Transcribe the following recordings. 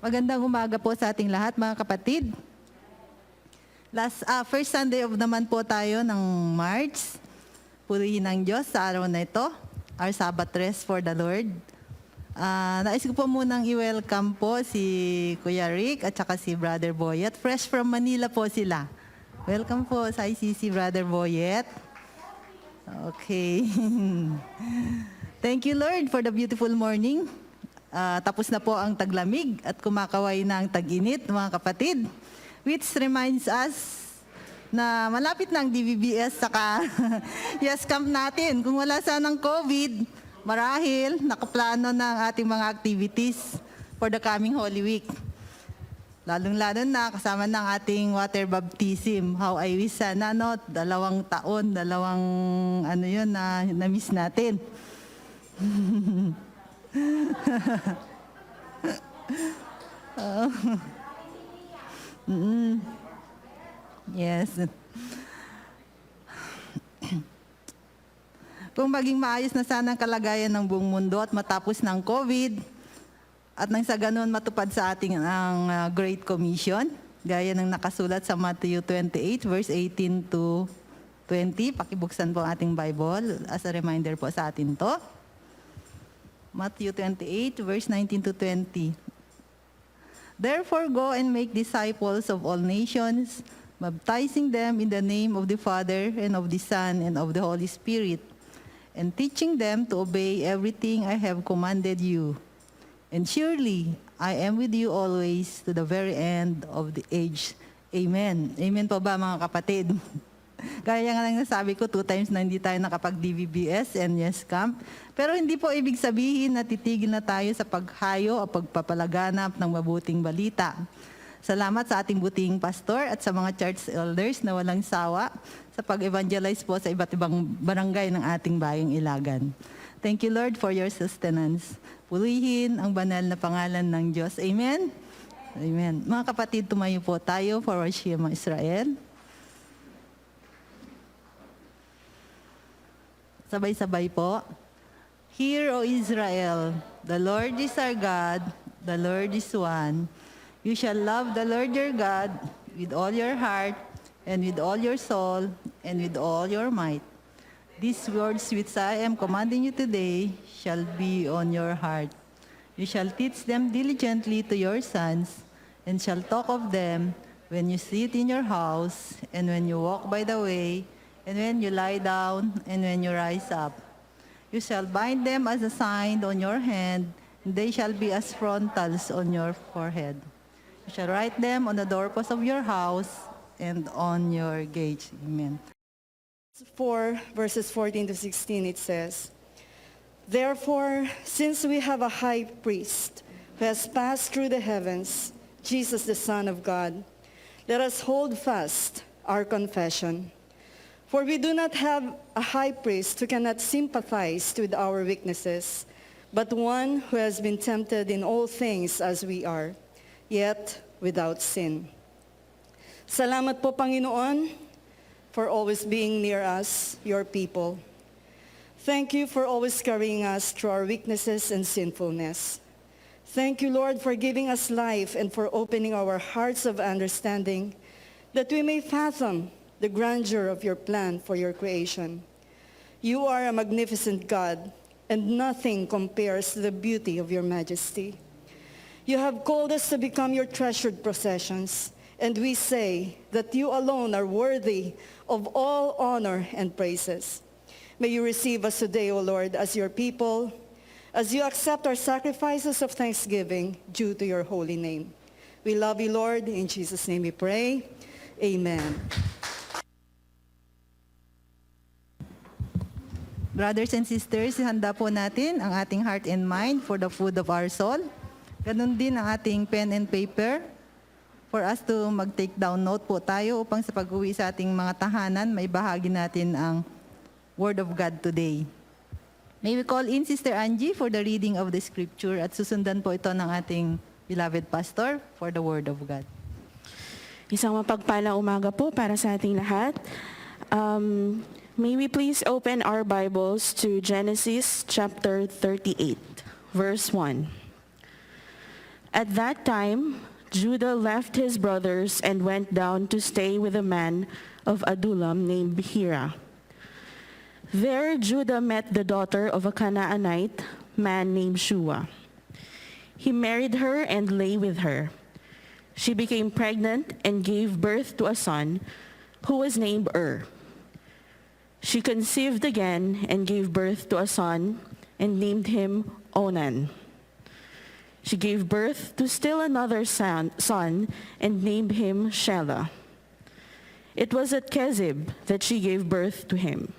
Magandang umaga po sa ating lahat, mga kapatid. First Sunday of naman po tayo ng March. Purihin ng Diyos sa araw na ito, our Sabbath rest for the Lord. Nais ko po munang i-welcome po si Kuya Rick at saka si Brother Boyet. Fresh from Manila po sila. Welcome po sa ICC, Brother Boyet. Okay. Thank you, Lord, for the beautiful morning. Tapos na po ang taglamig at kumakaway na ang tag-init, mga kapatid. Which reminds us na malapit na ang DVBS saka Yes Camp natin. Kung wala sanang COVID, marahil nakaplano na ang ating mga activities for the coming Holy Week. Lalong-lalo na kasama ng ating water baptism. How I wish sana, no? 2 taon, na-miss natin. Yes. Kung maging maayos na sana ang kalagayan ng buong mundo at matapos ng COVID at nang sa ganun matupad sa ating ang Great Commission, gaya ng nakasulat sa Matthew 28 verse 18 to 20. Pakibuksan po ang ating Bible as a reminder po sa atin to. Matthew 28, verse 19 to 20. Therefore go and make disciples of all nations, baptizing them in the name of the Father and of the Son and of the Holy Spirit, and teaching them to obey everything I have commanded you. And surely I am with you always to the very end of the age. Amen. Amen po ba, mga kapatid? Kaya nga lang nasabi ko, 2 times na hindi tayo nakapag-DVBS and Yes Camp. Pero hindi po ibig sabihin na titigil na tayo sa paghayo o pagpapalaganap ng mabuting balita. Salamat sa ating buting pastor at sa mga church elders na walang sawa sa pag-evangelize po sa iba't ibang barangay ng ating bayang Ilagan. Thank you, Lord, for your sustenance. Purihin ang banal na pangalan ng Diyos. Amen? Amen. Mga kapatid, tumayo po tayo for our Shema Israel. Sabay-sabay po. Hear, O Israel, the Lord is our God, the Lord is one. You shall love the Lord your God with all your heart, and with all your soul, and with all your might. These words which I am commanding you today shall be on your heart. You shall teach them diligently to your sons, and shall talk of them when you sit in your house, and when you walk by the way, and when you lie down, and when you rise up. You shall bind them as a sign on your hand, and they shall be as frontals on your forehead. You shall write them on the doorposts of your house and on your gates. Amen. 4, verses 14 to 16, it says, Therefore, since we have a high priest who has passed through the heavens, Jesus the Son of God, let us hold fast our confession. For we do not have a high priest who cannot sympathize with our weaknesses, but one who has been tempted in all things as we are, yet without sin. Salamat po, Panginoon, for always being near us, your people. Thank you for always carrying us through our weaknesses and sinfulness. Thank you, Lord, for giving us life and for opening our hearts of understanding that we may fathom the grandeur of your plan for your creation. You are a magnificent God, and nothing compares to the beauty of your majesty. You have called us to become your treasured possessions, and we say that you alone are worthy of all honor and praises. May you receive us today, O Lord, as your people, as you accept our sacrifices of thanksgiving due to your holy name. We love you, Lord. In Jesus' name we pray. Amen. Brothers and sisters, handa po natin ang ating heart and mind for the food of our soul. Ganun din ang ating pen and paper for us to mag-take down note po tayo upang sa pag-uwi sa ating mga tahanan, may bahagi natin ang Word of God today. May we call in Sister Angie for the reading of the scripture at susundan po ito ng ating beloved pastor for the Word of God. Isang mapagpalang umaga po para sa ating lahat. May we please open our Bibles to Genesis chapter 38, verse 1. At that time, Judah left his brothers and went down to stay with a man of Adullam named Hira. There Judah met the daughter of a Canaanite man named Shua. He married her and lay with her. She became pregnant and gave birth to a son who was named She conceived again and gave birth to a son and named him Onan. She gave birth to still another son and named him Shelah. It was at Kezib that she gave birth to him.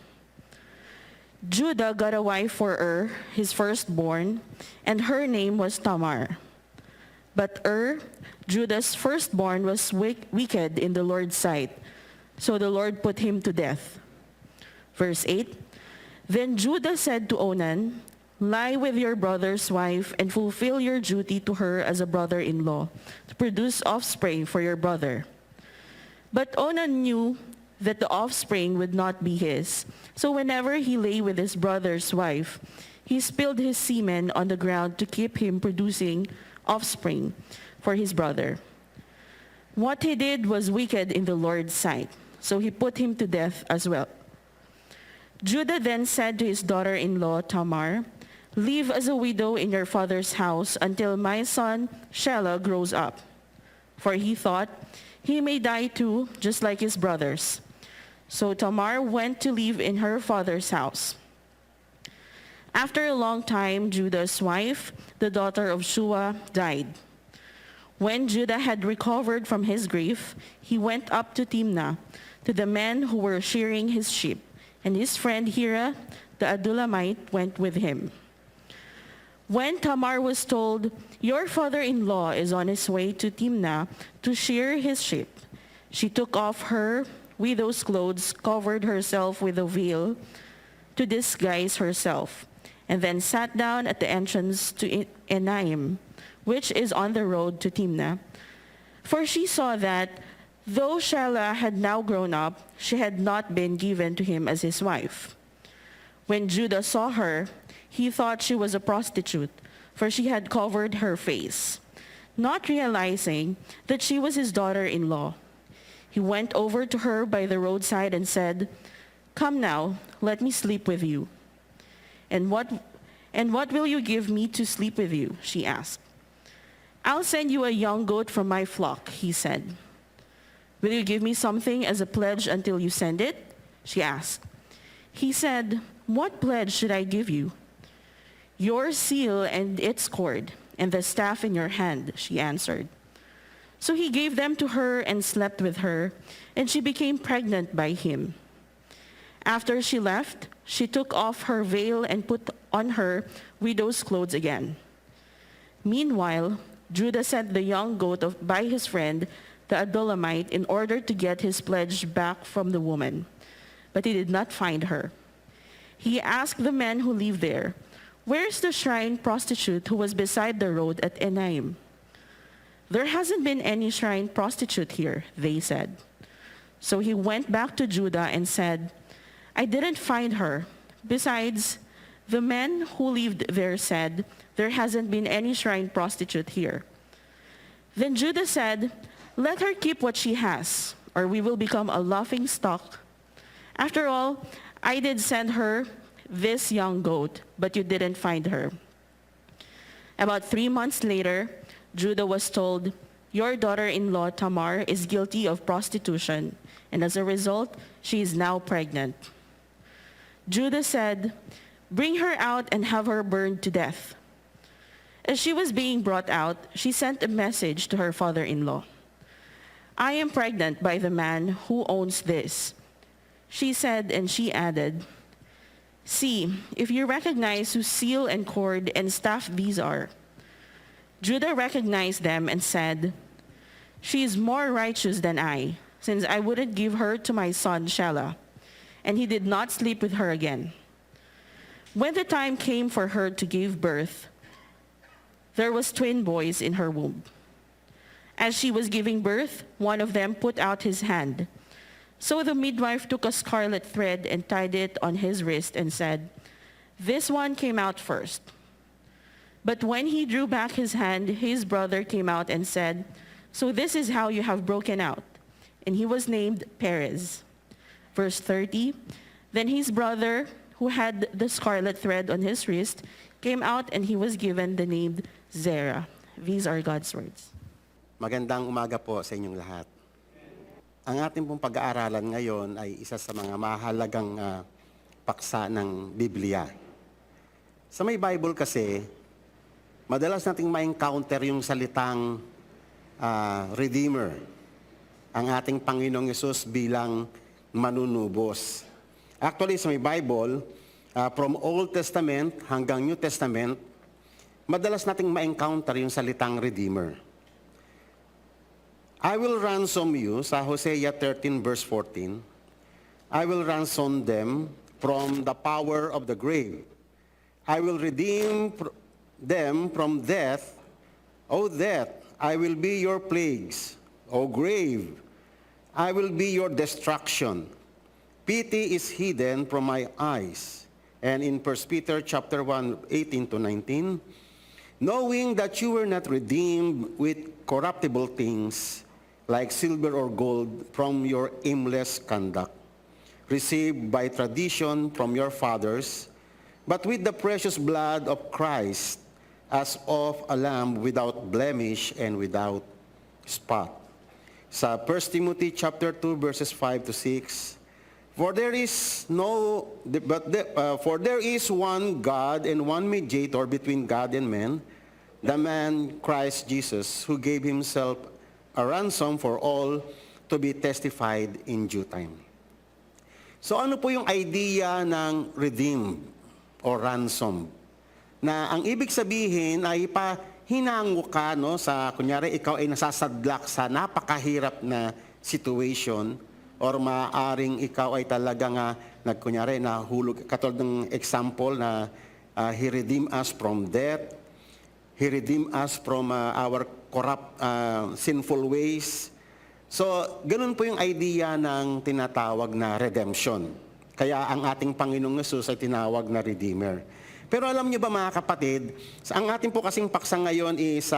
Judah got a wife for his firstborn, and her name was Tamar. But Judah's firstborn, was wicked in the Lord's sight, so the Lord put him to death. Verse 8, Then Judah said to Onan, Lie with your brother's wife and fulfill your duty to her as a brother-in-law, to produce offspring for your brother. But Onan knew that the offspring would not be his. So whenever he lay with his brother's wife, he spilled his semen on the ground to keep him producing offspring for his brother. What he did was wicked in the Lord's sight, so he put him to death as well. Judah then said to his daughter-in-law Tamar, Live as a widow in your father's house until my son Shelah grows up. For he thought, he may die too, just like his brothers. So Tamar went to live in her father's house. After a long time, Judah's wife, the daughter of Shua, died. When Judah had recovered from his grief, he went up to Timnah, to the men who were shearing his sheep, and his friend Hira, the Adullamite, went with him. When Tamar was told, Your father-in-law is on his way to Timnah to shear his sheep, she took off her widow's clothes, covered herself with a veil to disguise herself, and then sat down at the entrance to Enaim, which is on the road to Timnah. For she saw that, though Shelah had now grown up, she had not been given to him as his wife. When Judah saw her, he thought she was a prostitute, for she had covered her face, not realizing that she was his daughter-in-law. He went over to her by the roadside and said, Come now, let me sleep with you. And what will you give me to sleep with you? She asked. I'll send you a young goat from my flock, he said. Will you give me something as a pledge until you send it? She asked. He said, What pledge should I give you? Your seal and its cord, and the staff in your hand, she answered. So he gave them to her and slept with her, and she became pregnant by him. After she left, she took off her veil and put on her widow's clothes again. Meanwhile, Judah sent the young goat by his friend, the Adullamite, in order to get his pledge back from the woman. But he did not find her. He asked the men who lived there, Where's the shrine prostitute who was beside the road at Enaim? There hasn't been any shrine prostitute here, they said. So he went back to Judah and said, I didn't find her. Besides, the men who lived there said, There hasn't been any shrine prostitute here. Then Judah said, Let her keep what she has, or we will become a laughing stock. After all, I did send her this young goat, but you didn't find her. About 3 months later, Judah was told, Your daughter-in-law Tamar is guilty of prostitution, and as a result, she is now pregnant. Judah said, Bring her out and have her burned to death. As she was being brought out, she sent a message to her father-in-law. I am pregnant by the man who owns this. She said, and she added, See, if you recognize whose seal and cord and staff these are. Judah recognized them and said, She is more righteous than I, since I wouldn't give her to my son Shelah. And he did not sleep with her again. When the time came for her to give birth, there was twin boys in her womb. As she was giving birth, one of them put out his hand. So the midwife took a scarlet thread and tied it on his wrist and said, This one came out first. But when he drew back his hand, his brother came out and said, "So this is how you have broken out." And he was named Perez. Verse 30, then his brother, who had the scarlet thread on his wrist, came out and he was given the name Zerah. These are God's words. Magandang umaga po sa inyong lahat. Ang ating pong pag-aaralan ngayon ay isa sa mga mahalagang paksa ng Biblia. Sa may Bible kasi, madalas nating ma-encounter yung salitang Redeemer, ang ating Panginoong Yesus bilang manunubos. Actually, sa may Bible, from Old Testament hanggang New Testament, madalas nating ma-encounter yung salitang Redeemer. I will ransom you, sa Hosea 13 verse 14, I will ransom them from the power of the grave. I will redeem them from death. O death, I will be your plagues. O grave, I will be your destruction. Pity is hidden from my eyes. And in 1 Peter chapter 1, 18 to 19, knowing that you were not redeemed with corruptible things, like silver or gold, from your aimless conduct, received by tradition from your fathers, but with the precious blood of Christ, as of a lamb without blemish and without spot. Sa 1 Timothy chapter 2 verses 5 to 6, for there is one God and one mediator between God and men, the man Christ Jesus, who gave himself a ransom for all, to be testified in due time. So ano po yung idea ng redeem o ransom? Na ang ibig sabihin ay hinango ka, no, sa kunyari ikaw ay nasasadlak sa napakahirap na situation, or maaring ikaw ay talaga nga nagkunyari nahulog, katulad ng example na He redeemed us from death, He redeemed us from our corrupt, sinful ways. So, ganun po yung idea ng tinatawag na redemption. Kaya ang ating Panginoong Yesus ay tinawag na Redeemer. Pero alam niyo ba mga kapatid, ang ating po kasing paksa ngayon is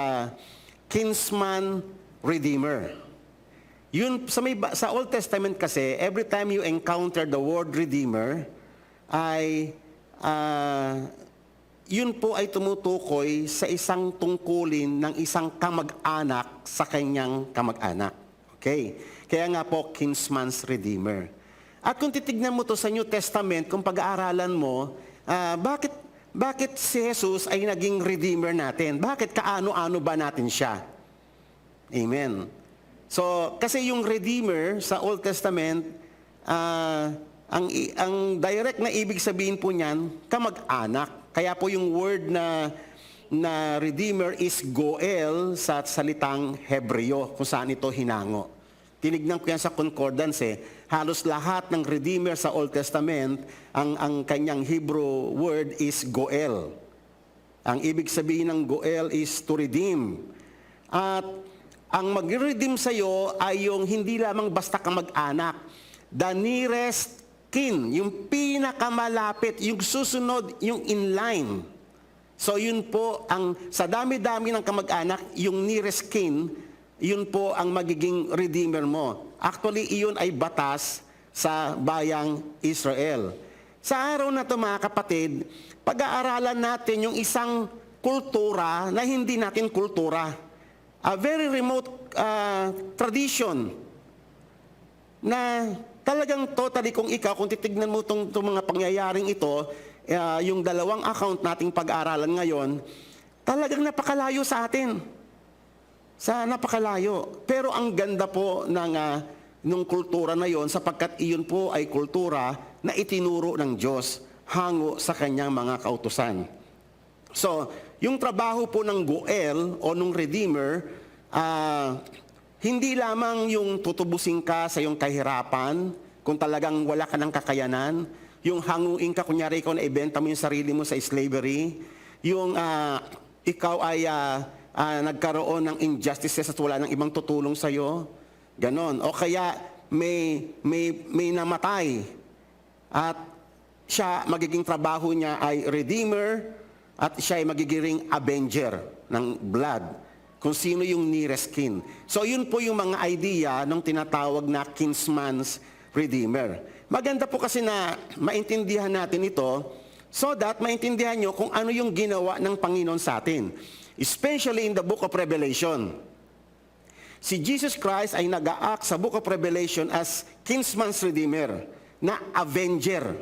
kinsman redeemer. Yun, sa Old Testament kasi, every time you encounter the word redeemer, ay yun po ay tumutukoy sa isang tungkulin ng isang kamag-anak sa kanyang kamag-anak. Okay? Kaya nga po, kinsman's redeemer. At kung titignan mo to sa New Testament, kung pag-aaralan mo, bakit si Jesus ay naging redeemer natin? Bakit kaano-ano ba natin siya? Amen. So, kasi yung redeemer sa Old Testament, ang direct na ibig sabihin po niyan, kamag-anak. Kaya po yung word na redeemer is goel sa salitang Hebreo, kung saan ito hinango. Tinignan ko yan sa concordance halos lahat ng redeemer sa Old Testament, ang kanyang Hebrew word is goel. Ang ibig sabihin ng goel is to redeem. At ang mag-redeem sa iyo ay yung hindi lamang basta kamag-anak, the nearest kin, yung pinakamalapit, yung susunod, yung inline. So yun po, sa dami-dami ng kamag-anak, yung nearest kin, yun po ang magiging redeemer mo. Actually, iyon ay batas sa bayang Israel. Sa araw na ito mga kapatid, pag-aaralan natin yung isang kultura na hindi natin kultura. A very remote tradition na talagang totally kung titignan mo itong mga pangyayaring ito, yung dalawang account nating pag-aaralan ngayon, talagang napakalayo sa atin. Napakalayo. Pero ang ganda po nung kultura na yon, sapagkat iyon po ay kultura na itinuro ng Diyos hango sa kanyang mga kautusan. So, yung trabaho po ng goel o nung redeemer, hindi lamang yung tutubusin ka sa iyong kahirapan, kung talagang wala ka ng kakayanan, yung hanguin ka, kunyari ikaw na ibenta mo yung sarili mo sa slavery, yung ikaw ay nagkaroon ng injustices at wala ng ibang tutulong sa iyo, ganon. O kaya may namatay at siya, magiging trabaho niya ay redeemer, at siya ay magiging avenger ng blood, kung sino yung nearest kin. So yun po yung mga idea ng tinatawag na kinsman's redeemer. Maganda po kasi na maintindihan natin ito so that maintindihan nyo kung ano yung ginawa ng Panginoon sa atin. Especially in the book of Revelation. Si Jesus Christ ay nag-a-act sa book of Revelation as kinsman's redeemer, na avenger.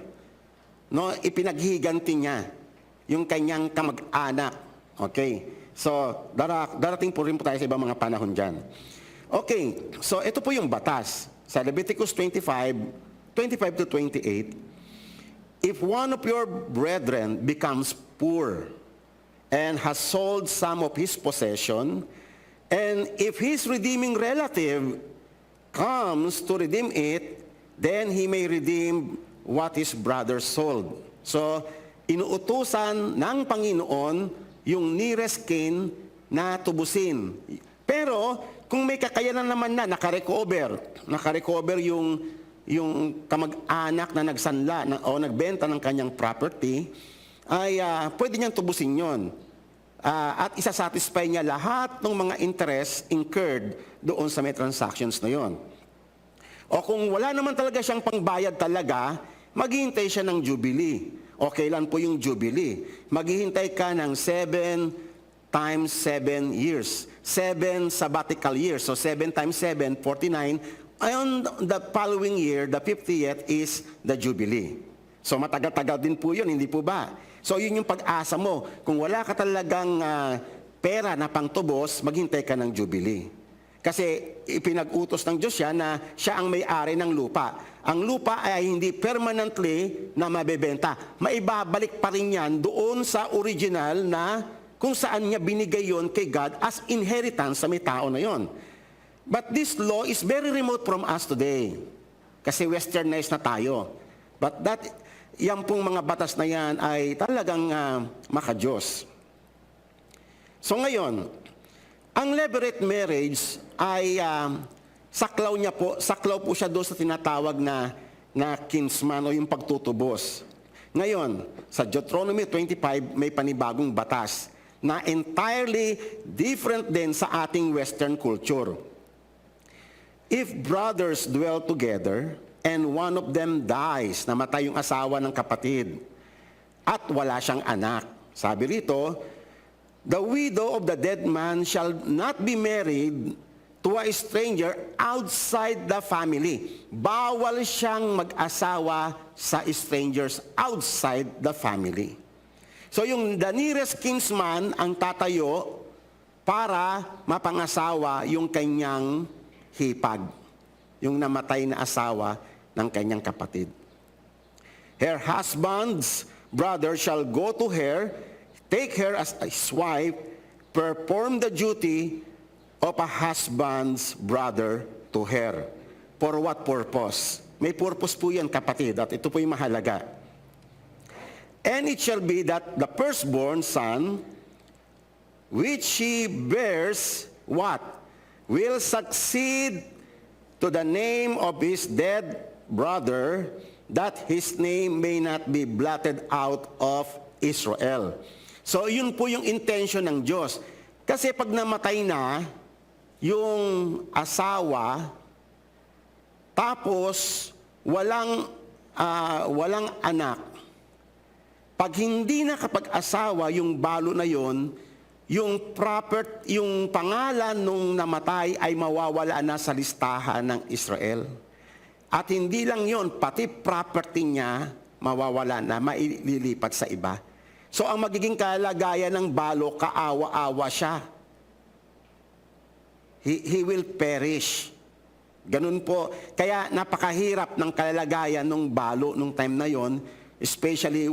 No, ipinaghiganti niya yung kanyang kamag-anak. Okay? So, darating po rin po tayo sa ibang mga panahon dyan. Okay, so ito po yung batas. Sa Leviticus 25 to 28, if one of your brethren becomes poor and has sold some of his possession, and if his redeeming relative comes to redeem it, then he may redeem what his brother sold. So, inuutusan ng Panginoon yung nearest kin na tubusin. Pero, kung may kakayanan naman na nakarecover yung kamag-anak na nagsanla o nagbenta ng kanyang property, ay pwede niyang tubusin yon. At isasatisfy niya lahat ng mga interest incurred doon sa may transactions na yon. O kung wala naman talaga siyang pangbayad talaga, maghihintay siya ng jubilee. O kailan po yung jubilee? Maghihintay ka ng 7 times 7 years. 7 sabbatical years. So 7 times 7, 49. On the following year, the 50th is the jubilee. So matagal-tagal din po yun, hindi po ba? So yun yung pag-asa mo. Kung wala ka talagang pera na pangtubos, maghintay ka ng jubilee. Kasi ipinag-utos ng Diyos siya na siya ang may-ari ng lupa. Ang lupa ay hindi permanently na mabebenta. Maibabalik pa rin yan doon sa original na kung saan niya binigay yon kay God as inheritance sa may tao na yon. But this law is very remote from us today. Kasi westernized na tayo. But yan pong mga batas na yan ay talagang makadiyos. So ngayon, ang levirate marriage ay saklaw po siya doon sa tinatawag na kinsman o yung pagtutubos. Ngayon, sa Deuteronomy 25 may panibagong batas na entirely different din sa ating Western culture. If brothers dwell together and one of them dies, namatay yung asawa ng kapatid, at wala siyang anak, sabi rito, the widow of the dead man shall not be married to a stranger outside the family. Bawal siyang mag-asawa sa strangers outside the family. So yung the nearest kinsman ang tatayo para mapangasawa yung kanyang hipag, yung namatay na asawa ng kanyang kapatid. Her husband's brother shall go to her, take her as his wife, perform the duty of a husband's brother to her. For what purpose? May purpose po yan, kapatid, at ito po yung mahalaga. And it shall be that the firstborn son, which she bears, what? Will succeed to the name of his dead brother, that his name may not be blotted out of Israel. So yun po yung intention ng Diyos. Kasi pag namatay na yung asawa, tapos walang anak, pag hindi na kapag-asawa yung balo na yon, yung pangalan nung namatay ay mawawala na sa listahan ng Israel. At hindi lang yon, pati property niya mawawala na, maililipat sa iba. So ang magiging kalagayan ng balo, kaawa-awa siya. He will perish. Ganun po. Kaya napakahirap ng kalagayan ng balo nung time na yon, especially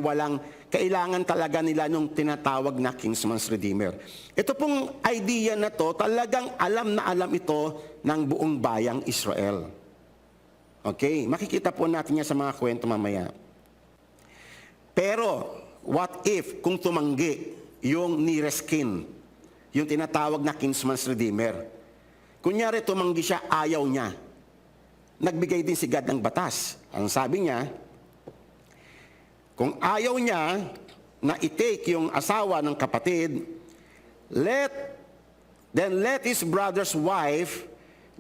kailangan talaga nila nung tinatawag na kinsman's redeemer. Ito pong idea na to, talagang alam na alam ito ng buong bayang Israel. Okay? Makikita po natin yan sa mga kwento mamaya. Pero, what if kung tumanggi yung nearest kin, yung tinatawag na kinsman's redeemer? Kunyari tumanggi siya, ayaw niya. Nagbigay din si God ng batas. Ang sabi niya, kung ayaw niya, na i-take yung asawa ng kapatid, then let his brother's wife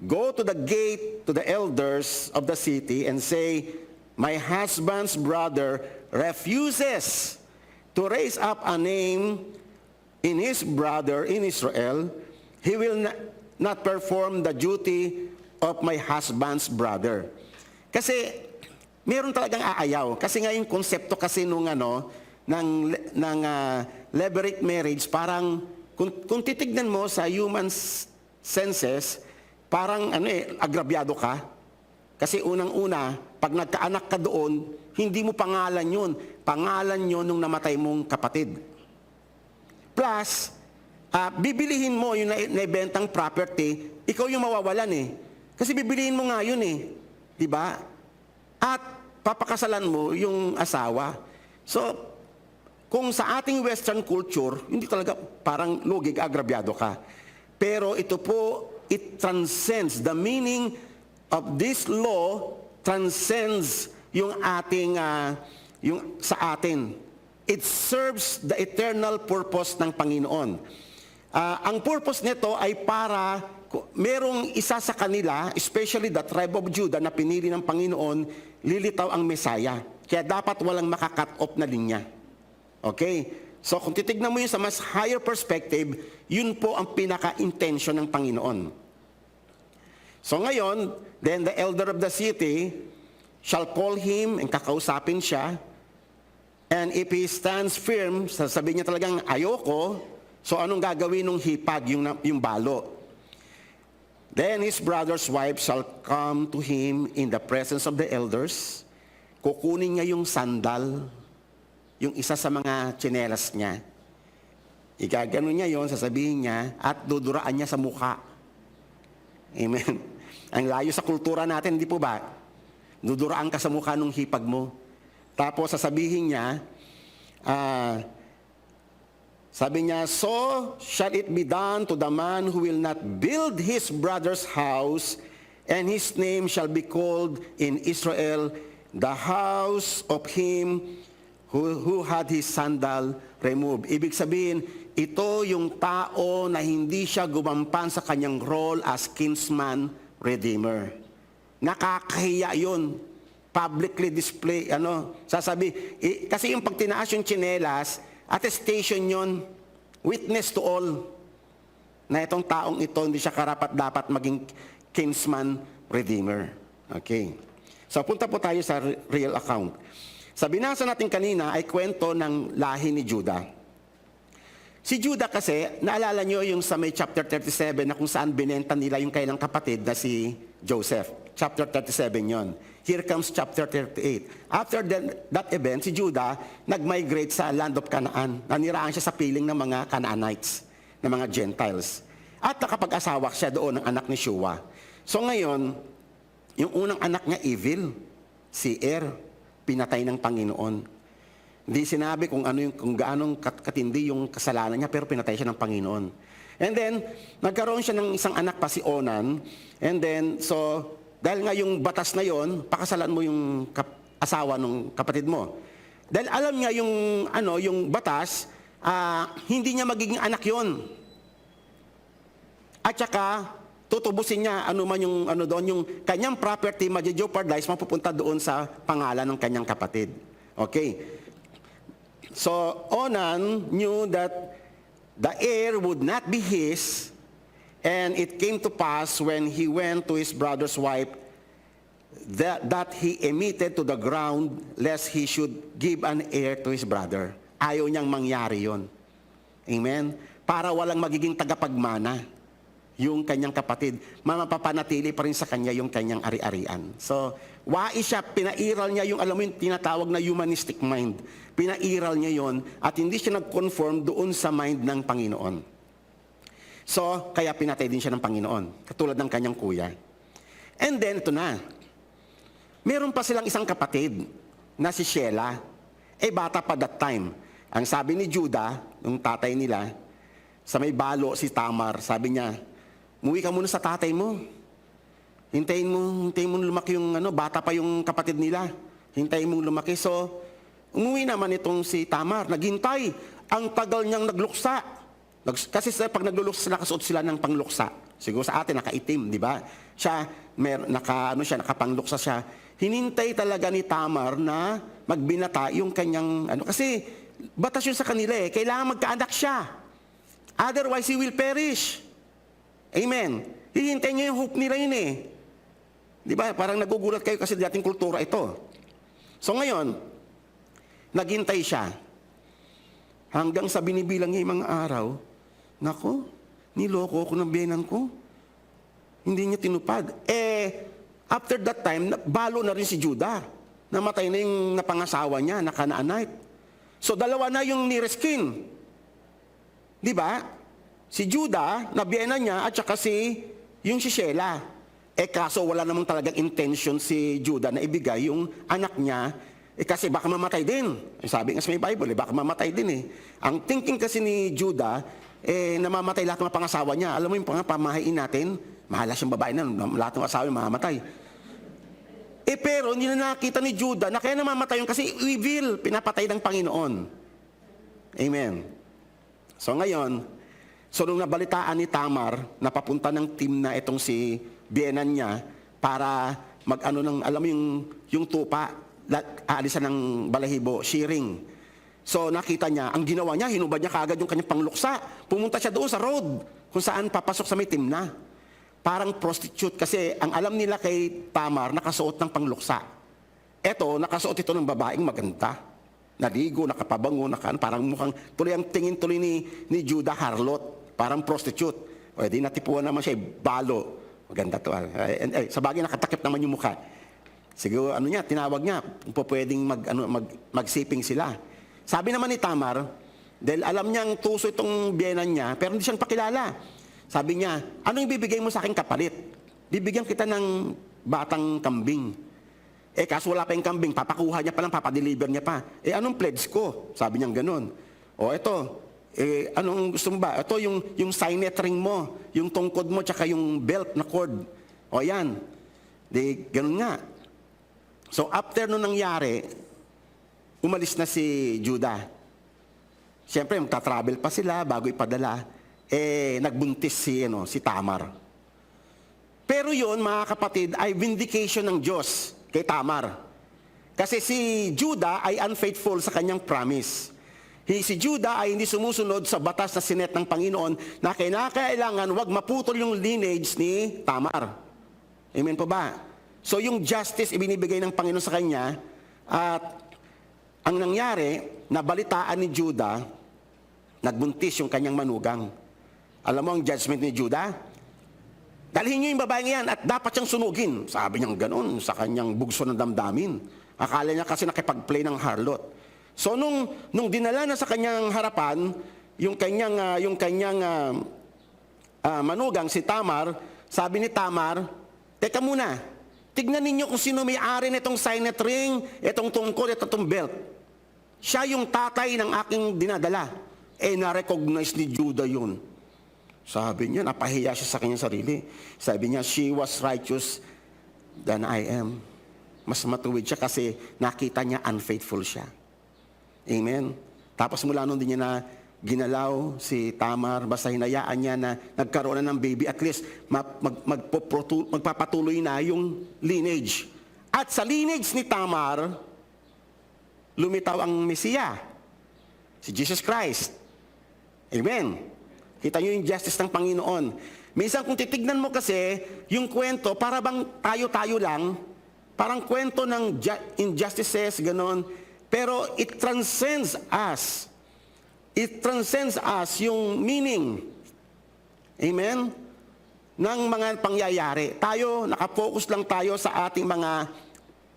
go to the gate to the elders of the city and say, my husband's brother refuses to raise up a name in his brother in Israel. He will not perform the duty of my husband's brother. Kasi meron talagang aayaw. Kasi nga yung konsepto kasi nung ng levirate marriage, parang kung titignan mo sa human senses, parang agrabyado ka. Kasi unang-una, pag nagkaanak ka doon, hindi mo pangalan yun. Pangalan yun nung namatay mong kapatid. Plus, bibilihin mo yung naibentang property, ikaw yung mawawalan eh. Kasi bibilihin mo nga yun eh. Diba? At papakasalan mo yung asawa. So, kung sa ating Western culture, hindi talaga parang logig, agrabyado ka. Pero ito po, it transcends. The meaning of this law transcends yung ating, yung sa atin. It serves the eternal purpose ng Panginoon. Ang purpose nito ay para merong isa sa kanila, especially the tribe of Judah na pinili ng Panginoon, lilitaw ang Messiah. Kaya dapat walang makakat off na linya. Okay? So kung titignan mo yun sa mas higher perspective, yun po ang pinaka-intention ng Panginoon. So ngayon, then the elder of the city shall call him and kakausapin siya. And if he stands firm, sasabihin niya talagang ayoko, so anong gagawin ng hipag, yung balo? Then his brother's wife shall come to him in the presence of the elders. Kukunin niya yung sandal, yung isa sa mga tsinelas niya. Igagano niya yon, sasabihin niya, at duduraan niya sa mukha. Amen. Ang layo sa kultura natin, hindi po ba? Duduraan ka sa mukha ng hipag mo. Tapos sasabihin niya, sabi niya, so shall it be done to the man who will not build his brother's house, and his name shall be called in Israel, the house of him who had his sandal removed. Ibig sabihin, ito yung tao na hindi siya gumampan sa kanyang role as kinsman redeemer. Nakakahiya yun. Publicly display, sasabi, kasi yung pag tinaas yung tsinelas, attestation yon, witness to all, na itong taong ito, hindi siya karapat-dapat maging kinsman redeemer. Okay. So, punta po tayo sa real account. Sa binasa natin kanina ay kwento ng lahi ni Judah. Si Judah kasi, naalala nyo yung sa may chapter 37 na kung saan binenta nila yung kailang kapatid na si Joseph. Chapter 37 yon. Here comes chapter 38. After that event, si Judah nag-migrate sa land of Canaan. Naniraan siya sa piling ng mga Canaanites, ng mga Gentiles. At nakapag-asawa siya doon ng anak ni Shua. So ngayon, yung unang anak niya evil, si pinatay ng Panginoon. Hindi sinabi kung gaanong katindi yung kasalanan niya, pero pinatay siya ng Panginoon. And then, nagkaroon siya ng isang anak pa, si Onan. And then, so, dahil nga yung batas na yon, pakasalan mo yung asawa ng kapatid mo. Dahil alam niya yung batas, hindi niya magiging anak yon. At saka, tutubusin niya yung kanyang property, ma-jeopardize, mapupunta doon sa pangalan ng kanyang kapatid. Okay. So, Onan knew that the heir would not be his. And it came to pass when he went to his brother's wife that he emitted to the ground lest he should give an heir to his brother. Ayaw niyang mangyari yon. Amen? Para walang magiging tagapagmana yung kanyang kapatid. Mapapanatili pa rin sa kanya yung kanyang ari-arian. So, wais siya, pinairal niya yung, alam mo yung tinatawag na humanistic mind. Pinairal niya yon at hindi siya nag-conform doon sa mind ng Panginoon. So, kaya pinatay din siya ng Panginoon, katulad ng kanyang kuya. And then, ito na. Meron pa silang isang kapatid na si Shelah. Bata pa that time. Ang sabi ni Judah, yung tatay nila, sa may balo si Tamar, sabi niya, muwi ka muna sa tatay mo. Hintayin mo lumaki yung bata pa yung kapatid nila. Hintayin mong lumaki. So, Umuwi naman itong si Tamar, naghintay. Ang tagal niyang nagluksa. Kasi pag nagluluksa, nakasuot sila ng pangluksa. Siguro sa atin, nakaitim, di ba? Siya, nakapangluksa siya. Hinintay talaga ni Tamar na magbinata yung kanyang, kasi batas yun sa kanila eh. Kailangan magkaanak siya. Otherwise, he will perish. Amen. Hihintay niyo yung hope nila yun eh. Di ba? Parang nagugulat kayo kasi dating kultura ito. So ngayon, naghintay siya. Hanggang sa binibilang niya yung mga araw, nako, niloko ako ng biyenan ko. Hindi niya tinupad. After that time, balo na rin si Judah. Namatay na yung napangasawa niya, na Canaanite. So dalawa na yung nearest kin. Di ba? Si Judah, na biyena niya, at saka yung si Shelah. Kaso wala namang talagang intention si Judah na ibigay yung anak niya, kasi baka mamatay din. Sabi nga sa may Bible, baka mamatay din eh. Ang thinking kasi ni Judah, namamatay lahat ng mga pangasawa niya. Alam mo yung pamahain natin, mahala siyang babae na, lahat ng asawa mamamatay. Pero hindi na nakita ni Judah na kaya namamatay yun kasi evil, pinapatay ng Panginoon. Amen. So ngayon, nung nabalitaan ni Tamar, napapunta ng team na itong si biyenan niya para alam mo yung tupa, aalisan ng balahibo, shearing. So nakita niya, ang ginawa niya, hinubad niya kaagad yung kanyang pangluksa. Pumunta siya doon sa road, kung saan papasok sa may timna. Parang prostitute, kasi ang alam nila kay Tamar, nakasuot ng pangluksa. Nakasuot ito ng babaeng maganda. Naligo, nakapabango, parang mukhang, tuloy ang tingin tuloy ni Judah, harlot. Parang prostitute. Di natipuan naman siya, balo. Maganda to. Sa bagay, nakatakip naman yung mukha. Siguro, tinawag niya, kung pwedeng magsiping sila. Sabi naman ni Tamar, dahil alam niyang tuso itong biyenan niya, pero hindi siya pakilala. Sabi niya, ano yung bibigay mo sa aking kapalit? Bibigyan kita ng batang kambing. Kaso wala pa yung kambing, papakuha niya pa lang, papadeliver niya pa. Anong pledge ko? Sabi niya gano'n. Anong gusto mo ba? Ito yung signet ring mo, yung tungkod mo, tsaka yung belt na cord. Yan. Gano'n nga. So after nung nangyari, umalis na si Judah. Siyempre, magta-travel pa sila bago ipadala. Nagbuntis si Tamar. Pero yun, mga kapatid, ay vindication ng Diyos kay Tamar. Kasi si Judah ay unfaithful sa kanyang promise. Si Judah ay hindi sumusunod sa batas na sinet ng Panginoon na kailangan wag maputol yung lineage ni Tamar. Amen po ba? So yung justice ibinibigay ng Panginoon sa kanya, at ang nangyari, nabalitaan ni Judah, nagbuntis yung kanyang manugang. Alam mo ang judgment ni Judah? Dalhin niyo yung babaeng yan at dapat siyang sunugin. Sabi niyang ganun sa kanyang bugso ng damdamin. Akala niya kasi nakipag-play ng harlot. So nung dinala na sa kanyang harapan, yung kanyang manugang, si Tamar, sabi ni Tamar, teka muna, tignan ninyo kung sino may-ari nitong signet ring, itong tungkol, itong belt. Siya yung tatay ng aking dinadala. Na-recognize ni Judah yun. Sabi niya, napahiya siya sa kanyang sarili. Sabi niya, she was righteous than I am. Mas matuwid siya kasi nakita niya unfaithful siya. Amen? Tapos mula noon din niya na ginalaw si Tamar, basta hinayaan niya na nagkaroon na ng baby, at least magpapatuloy na yung lineage. At sa lineage ni Tamar, lumitaw ang Mesiya, si Jesus Christ. Amen? Kita niyo yung justice ng Panginoon. Minsan kung titignan mo kasi, yung kwento, para bang tayo-tayo lang, parang kwento ng injustices, ganon. Pero it transcends us. It transcends us yung meaning. Amen? Ng mga pangyayari. Tayo, nakafocus lang tayo sa ating mga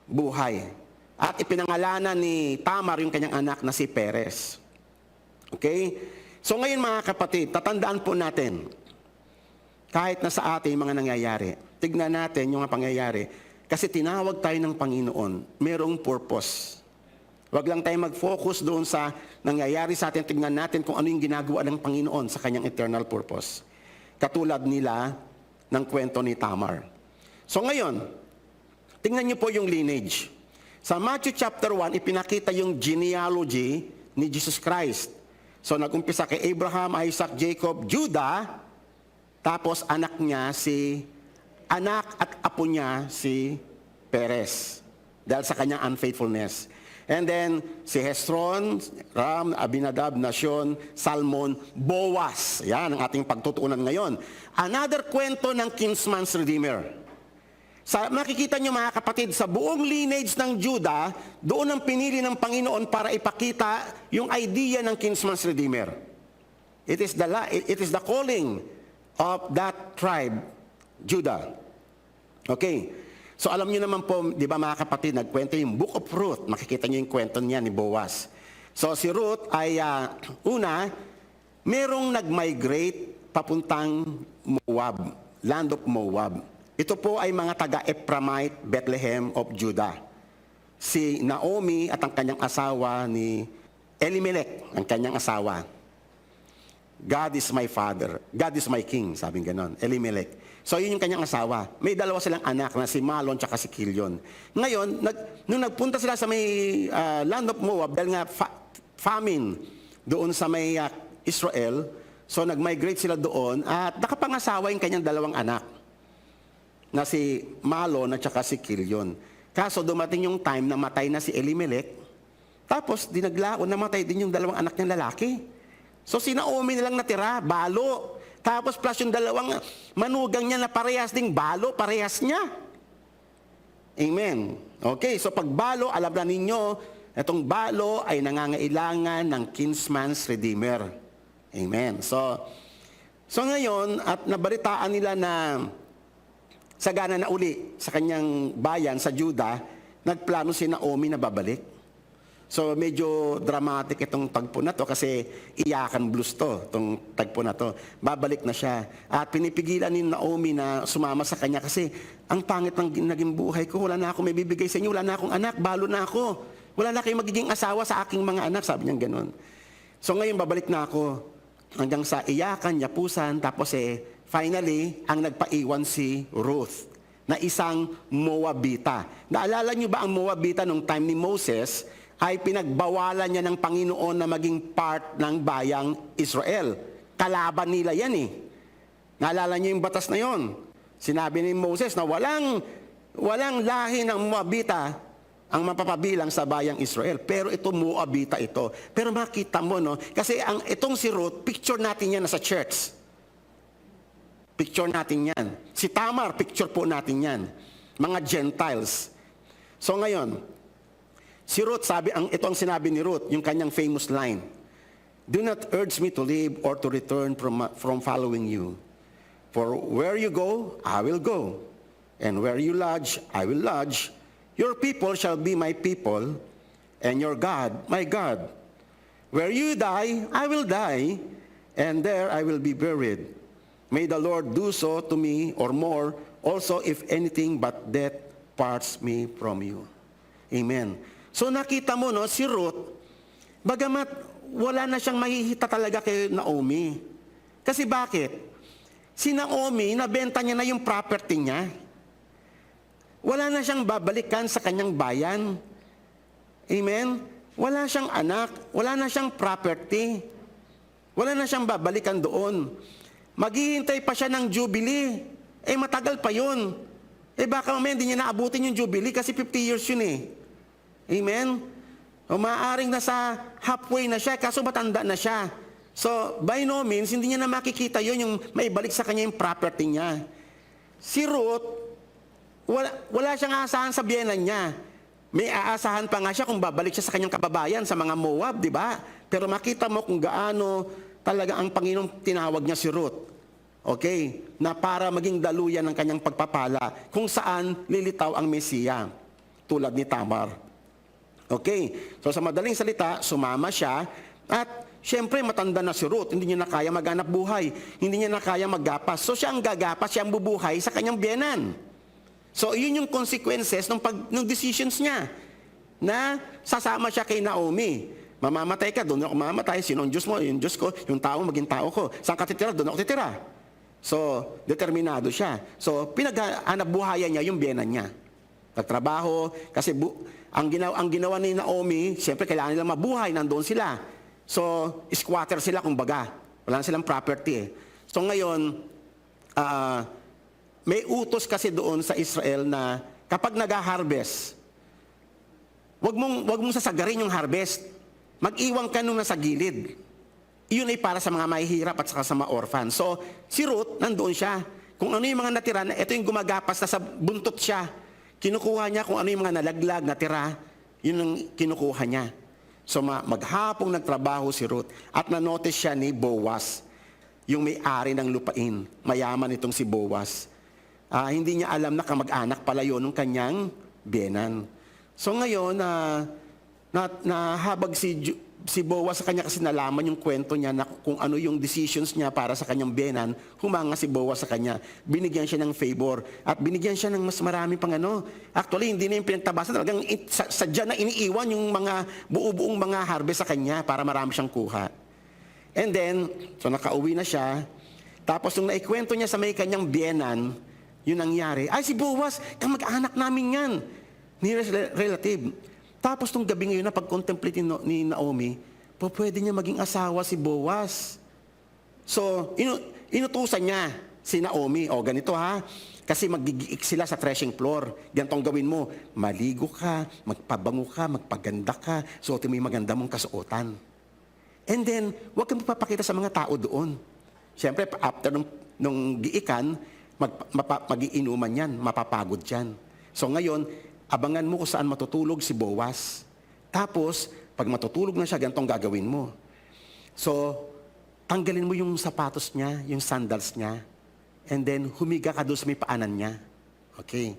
buhay. At ipinangalanan ni Tamar yung kanyang anak na si Perez. Okay? So ngayon mga kapatid, tatandaan po natin, kahit na sa ating mga nangyayari, tignan natin yung mga pangyayari, kasi tinawag tayo ng Panginoon, merong purpose. Huwag lang tayo mag-focus doon sa nangyayari sa atin, tignan natin kung ano yung ginagawa ng Panginoon sa kanyang eternal purpose. Katulad nila ng kwento ni Tamar. So ngayon, tingnan niyo po yung lineage. Sa Matthew chapter 1, ipinakita yung genealogy ni Jesus Christ. So nag-umpisa kay Abraham, Isaac, Jacob, Judah, tapos anak at apo niya si Perez dahil sa kanyang unfaithfulness. And then si Hezron, Ram, Abinadab, Nahshon, Salmon, Boaz. Yan ang ating pagtutuunan ngayon. Another kwento ng kinsman's redeemer. Makikita nyo mga kapatid, sa buong lineage ng Judah, doon ang pinili ng Panginoon para ipakita yung idea ng kinsman's redeemer. It is the calling of that tribe, Judah. Okay. So alam niyo naman po, di ba mga kapatid, nagkwento yung Book of Ruth. Makikita niyo yung kwento niya ni Boaz. So si Ruth ay, merong nag-migrate papuntang Moab, land of Moab. Ito po ay mga taga-Ephraimite, Bethlehem of Judah. Si Naomi at ang kanyang asawa ni Elimelech, ang kanyang asawa. God is my father. God is my king, sabing ganon. Elimelech. So yun yung kanyang asawa. May dalawa silang anak na si Malon at si Kilion. Ngayon, nung nagpunta sila sa may land of Moab, dahil nga famine doon sa may Israel, so nag-migrate sila doon at nakapangasawa yung kanyang dalawang anak na si Malon at si Kilion. Kaso dumating yung time na matay na si Elimelech, tapos dinaglaon, namatay din yung dalawang anak niyang lalaki. So si Naomi nilang natira, balo. Tapos plus yung dalawang manugang niya na parehas ding balo, parehas niya. Amen. Okay, so pag balo, alam na ninyo, itong balo ay nangangailangan ng kinsman's redeemer. Amen. So ngayon, at nabalitaan nila na sagana na uli sa kanyang bayan, sa Judah, nagplano si Naomi na babalik. So medyo dramatic itong tagpo na to kasi iyakan blues to, itong tagpo na to. Babalik na siya. At pinipigilan ni Naomi na sumama sa kanya kasi ang pangit ng naging buhay ko, wala na ako may bibigay sa inyo, wala na akong anak, balo na ako. Wala na kayong magiging asawa sa aking mga anak, sabi niya gano'n. So ngayon babalik na ako hanggang sa iyakan, yapusan, tapos finally, ang nagpaiwan si Ruth na isang Moabita. Naalala niyo ba ang Moabita nung time ni Moses ay pinagbawalan niya ng Panginoon na maging part ng bayang Israel. Kalaban nila yan Naalala niyo yung batas na yon? Sinabi ni Moses na walang lahi ng Moabita ang mapapabilang sa bayang Israel. Pero ito Moabita ito. Pero makita mo, no? Kasi itong si Ruth, picture natin yan sa church. Picture natin yan. Si Tamar, picture po natin yan. Mga Gentiles. So ngayon, si Ruth, ito ang sinabi ni Ruth, yung kanyang famous line. Do not urge me to leave or to return from following you. For where you go, I will go. And where you lodge, I will lodge. Your people shall be my people, and your God, my God. Where you die, I will die, and there I will be buried. May the Lord do so to me, or more, also if anything but death parts me from you. Amen. So nakita mo, no, si Ruth, bagamat wala na siyang mahihita talaga kay Naomi. Kasi bakit? Si Naomi, nabenta niya na yung property niya. Wala na siyang babalikan sa kanyang bayan. Amen? Wala siyang anak, wala na siyang property. Wala na siyang babalikan doon. Maghihintay pa siya ng Jubilee. Matagal pa yun. Baka mamaya hindi niya naabutin yung Jubilee kasi 50 years yun Amen? O maaaring nasa halfway na siya, kaso matanda na siya. So, by no means, hindi niya na makikita yun, yung maibalik sa kanya yung property niya. Si Ruth, wala siyang aasahan sa biyenan niya. May aasahan pa nga siya kung babalik siya sa kanyang kababayan, sa mga Moab, di ba? Pero makita mo kung gaano talaga ang Panginoong tinawag niya si Ruth. Okay? Na para maging daluyan ng kanyang pagpapala, kung saan lilitaw ang Mesiya, tulad ni Tamar. Okay? So sa madaling salita, sumama siya, at syempre matanda na si Ruth, hindi niya na kaya maghanap buhay, hindi niya na kaya maggapas. So siya ang gagapas, siya ang bubuhay sa kanyang biyenan. So, yun yung consequences ng decisions niya na sasama siya kay Naomi. Mamamatay ka, doon ako mamamatay. Sino ang Diyos mo? Yung Diyos ko, yung tao maging tao ko. Saan ka titira? Doon ako titira. So, determinado siya. So, pinaghanap buhayan niya yung biyenan niya. Nagtrabaho, kasi ang ginawa ni Naomi, siyempre kailangan nilang mabuhay, nandoon sila. So, squatter sila kumbaga. Wala na silang property eh. So ngayon, may utos kasi doon sa Israel na kapag nag-harvest, wag mong sasagarin yung harvest. Mag-iwan ka nung nasa gilid. Iyon ay para sa mga mahihirap at saka sa mga orphan. So, si Ruth, nandoon siya. Kung ano yung mga natira, ito yung gumagapas na sa buntot siya. Kinukuha niya kung ano yung mga nalaglag, natira, yun ang kinukuha niya. So, maghapong nagtrabaho si Ruth. At na-notice siya ni Boaz, yung may-ari ng lupain. Mayaman itong si Boaz. Hindi niya alam na kamag-anak pala yun ng kanyang biyenan. So ngayon, nahabag si Boaz sa kanya kasi nalaman yung kwento niya na kung ano yung decisions niya para sa kanyang biyenan, humanga si Boaz sa kanya. Binigyan siya ng favor at binigyan siya ng mas marami pang ano. Actually, hindi na yung pinagtabasan. Talagang sadya na iniiwan yung mga buo-buong mga harvest sa kanya para marami siyang kuha. And then, so nakauwi na siya. Tapos nung naikwento niya sa may kanyang biyenan, yun nangyari. Ay, si Boaz, kamag-anak namin yan. Nearest relative. Tapos nung gabi ngayon na pag-contemplate ni Naomi, pwede niya maging asawa si Boaz. So, inutusan niya si Naomi, ganito ha, kasi maggigiik sila sa threshing floor. Ganito ang gawin mo, maligo ka, magpabango ka, magpaganda ka, suotin mo yung maganda mong kasuotan. And then, huwag kang magpapakita sa mga tao doon. Siyempre, after nung giikan, mag-iinuman yan, mapapagod yan. So ngayon, abangan mo kung saan matutulog si Boaz. Tapos, pag matutulog na siya, ganitong gagawin mo. So, tanggalin mo yung sapatos niya, yung sandals niya, and then humiga ka doon sa may paanan niya. Okay.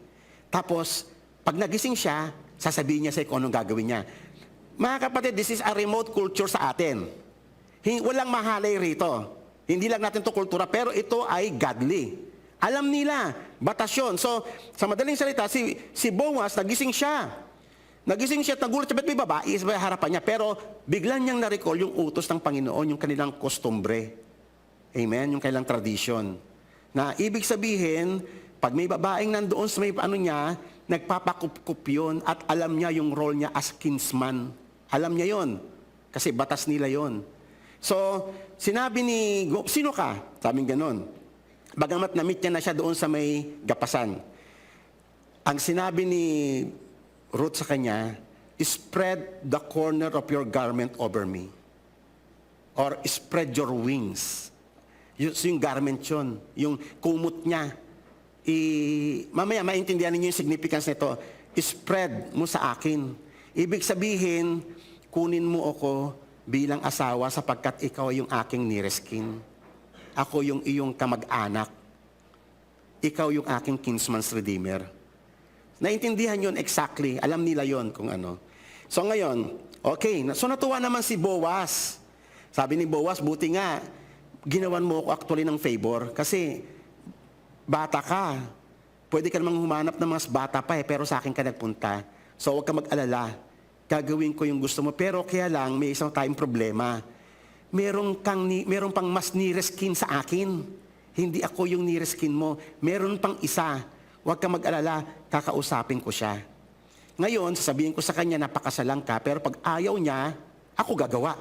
Tapos, pag nagising siya, sasabihin niya sa'yo kung anong gagawin niya. Mga kapatid, this is a remote culture sa atin. Walang mahalay rito. Hindi lang natin to kultura, pero ito ay godly. Alam nila, batas yun. So, sa madaling salita, si Boaz, nagising siya. Nagising siya at nagulat siya, ba't may babae sa harapan niya? Pero biglang niyang na-recall yung utos ng Panginoon, yung kanilang kostumbre. Amen? Yung kanilang tradition. Na ibig sabihin, pag may babaeng nandoon sa may ano niya, nagpapakup-kup yun at alam niya yung role niya as kinsman. Alam niya yon kasi batas nila yon. So, sinabi ni, sino ka? Sabing ganon. Bagamat na-meet niya na siya doon sa may gapasan. Ang sinabi ni Ruth sa kanya, spread the corner of your garment over me. Or spread your wings. Yung garment yun. Yung kumot niya. Mamaya maintindihan ninyo yung significance nito. Spread mo sa akin. Ibig sabihin, kunin mo ako bilang asawa sapagkat ikaw ay yung aking nearest kin. Ako yung iyong kamag-anak. Ikaw yung aking kinsman's redeemer. Naintindihan yun exactly. Alam nila yon kung ano. So ngayon, okay. So natuwa naman si Boaz. Sabi ni Boaz, buti nga, ginawan mo ako actually ng favor. Kasi, bata ka. Pwede ka namang humanap ng mas bata pa pero sa akin ka nagpunta. So huwag ka mag-alala. Gagawin ko yung gusto mo. Pero kaya lang, may isang tayong problema. Meron pang mas nearest kin sa akin. Hindi ako yung nearest kin mo. Meron pang isa. Huwag ka mag-alala, kakausapin ko siya. Ngayon, sasabihin ko sa kanya, napakasalang ka, pero pag ayaw niya, ako gagawa.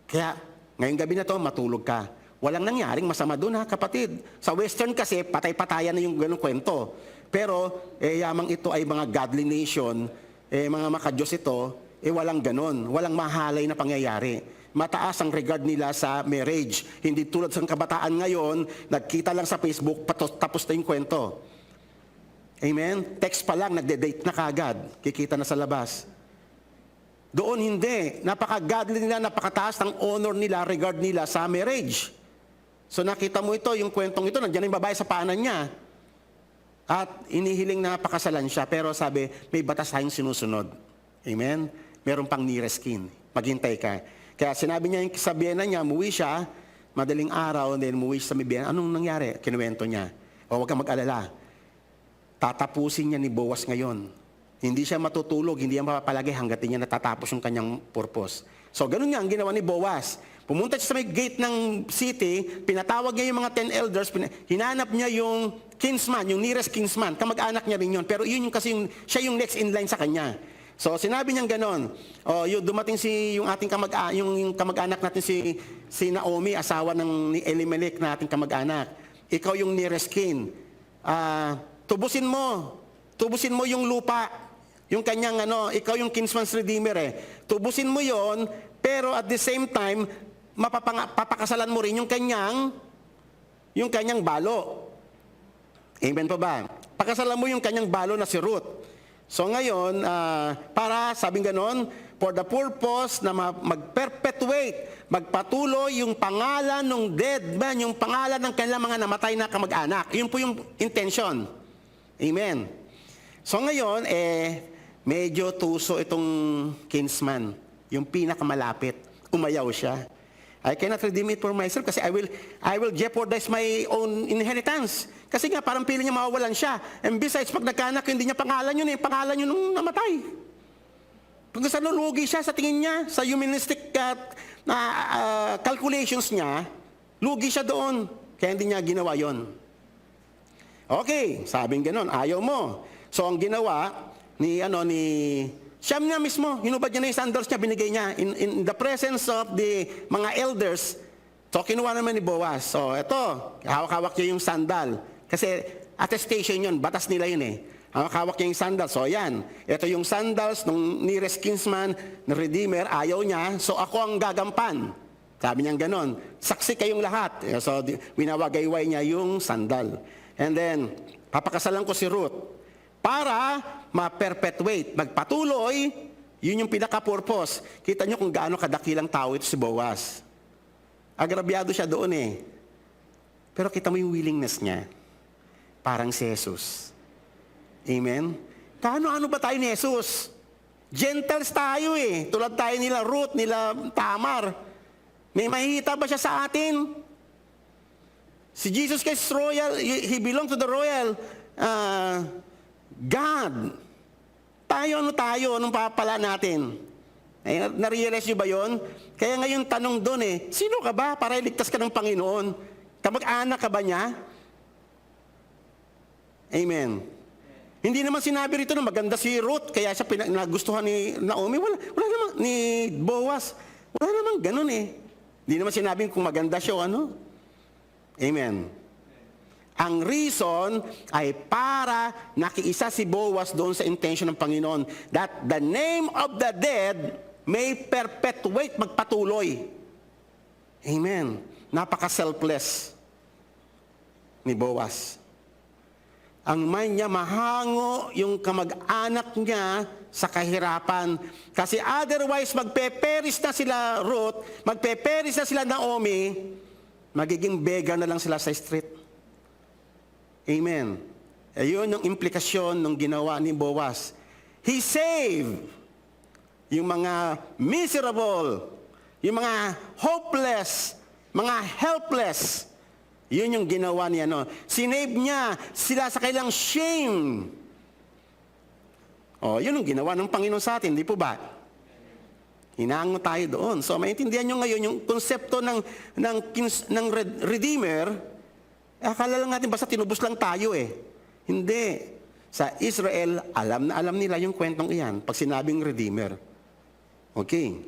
Kaya, ngayong gabi na to, matulog ka. Walang nangyaring masama doon ha, kapatid. Sa Western kasi, patay-patayan na yung ganong kwento. Pero, yamang ito ay mga godly nation, mga makadiyos ito, walang ganon. Walang mahalay na pangyayari. Mataas ang regard nila sa marriage. Hindi tulad sa kabataan ngayon, nagkita lang sa Facebook, tapos na yung kwento. Amen? Text pa lang, nagde-date na kagad. Kikita na sa labas. Doon hindi. Napaka-godly nila, napakataas ng honor nila, regard nila sa marriage. So nakita mo ito, yung kwentong ito, nandiyan yung babae sa paanan niya. At inihiling na pakasalan siya, pero sabi, may batas tayong sinusunod. Amen? Meron pang nearest kin. Maghintay ka. Kaya sinabi niya yung sa biyena niya, umuwi siya, madaling araw, and then umuwi siya sa may biyena. Anong nangyari? Kinuwento niya. O huwag kang mag-alala. Tatapusin niya ni Boaz ngayon. Hindi siya matutulog, hindi siya mapapalagi hanggat niya natatapos yung kanyang purpose. So, ganun nga ang ginawa ni Boaz. Pumunta siya sa may gate ng city, pinatawag niya yung mga 10 elders, hinanap niya yung kinsman, yung nearest kinsman, kamag-anak niya rin yun. Pero yun yung kasi siya yung next in line sa kanya. So sinabi niya ganon, yung dumating yung ating yung kamag-anak natin si Naomi, asawa ni Elimelech na ating kamag-anak. Ikaw yung nearest kin. Tubusin mo yung lupa, yung kanyang ikaw yung kinsman's redeemer Tubusin mo yon, pero at the same time, papakasalan mo rin yung kanyang balo. Amen pa ba? Pakasalan mo yung kanyang balo na si Ruth. So ngayon, para sabing ganon, for the purpose na mag-perpetuate, magpatuloy yung pangalan ng dead man, yung pangalan ng kanilang mga namatay na kamag-anak. Yun po yung intention. Amen. So ngayon, medyo tuso itong kinsman, yung pinakamalapit. Umayaw siya. I cannot redeem it for myself kasi I will jeopardize my own inheritance. Kasi nga, parang pili niya mawawalan siya. And besides, pag nagkaanak, hindi niya pangalan yun pangalan yun nung namatay. Pag nalulugi siya sa tingin niya, sa humanistic calculations niya, lugi siya doon. Kaya hindi niya ginawa yon. Okay, sabing ganon, ayaw mo. So ang ginawa ni Siyam niya mismo, hinubad niya na yung sandals niya, binigay niya in the presence of the mga elders. So kinuha naman ni Boaz. So ito, hawak-hawak niya yung sandal. Kasi attestation yun, batas nila yun Hawak-hawak niya yung sandals. So yan, ito yung sandals ng nearest kinsman, na redeemer, ayaw niya. So ako ang gagampan. Sabi niya ganon, saksi kayong lahat. So winawagayway niya yung sandal. And then, papakasalan ko si Ruth. Para ma-perpetuate, magpatuloy, yun yung pinaka-purpose. Kita nyo kung gaano kadakilang tao ito si Boaz. Agrabyado siya doon Pero kita mo yung willingness niya. Parang si Jesus. Amen? Kaano-ano ba tayo ni Jesus? Gentiles tayo Tulad tayo nila Ruth, nila Tamar. May mahihita ba siya sa atin? Si Jesus Christ royal, He belongs to the royal God. Tayo, anong papala natin? Narealize nyo ba yun? Kaya ngayon tanong doon sino ka ba para iligtas ka ng Panginoon? Kamag-anak ka ba niya? Amen. Hindi naman sinabi rito na maganda si Ruth, kaya siya nagustuhan ni Naomi. Wala naman, ni Boaz. Wala naman ganun Hindi naman sinabing kung maganda siya o ano. Amen. Ang reason ay para nakiisa si Boaz doon sa intention ng Panginoon that the name of the dead may perpetuate, magpatuloy. Amen. Napaka-selfless ni Boaz. Ang mind niya mahango yung kamag-anak niya sa kahirapan. Kasi otherwise, magpe-perish na sila Ruth, magpe-perish na sila Naomi, magiging beggar na lang sila sa street. Amen. Ayun yung implikasyon ng ginawa ni Boaz. He saved yung mga miserable, yung mga hopeless, mga helpless. Yun yung ginawa niya. Sinave niya sila sa kailang shame. Yun yung ginawa ng Panginoon sa atin, di po ba? Hinango tayo doon. So maintindihan nyo ngayon yung konsepto ng Redeemer. Akala lang natin basta tinubos lang tayo Hindi. Sa Israel, alam na alam nila yung kwentong iyan pag sinabing Redeemer. Okay.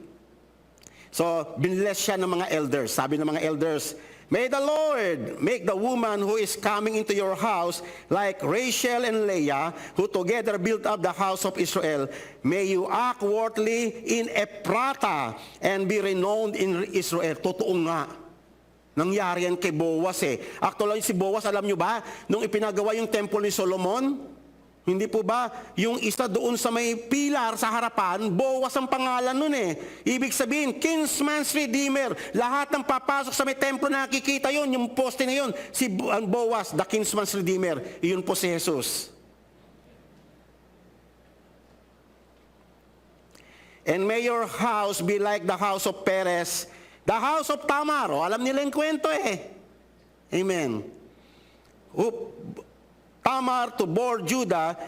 So, binless siya ng mga elders. Sabi ng mga elders, may the Lord make the woman who is coming into your house like Rachel and Leah, who together built up the house of Israel. May you act worthily in Ephrata and be renowned in Israel. Totoo nga. Nangyari yan kay Boaz Actually, si Boaz, alam nyo ba, nung ipinagawa yung temple ni Solomon, hindi po ba, yung isa doon sa may pilar sa harapan, Boaz ang pangalan nun Ibig sabihin, kinsman's redeemer. Lahat ng papasok sa may templo nakikita yun, yung poste na yun, si Boaz, the kinsman's redeemer. Iyon po si Jesus. And may your house be like the house of Perez, the house of Tamar. Alam nila yung kwento Amen. Tamar to bore Judah,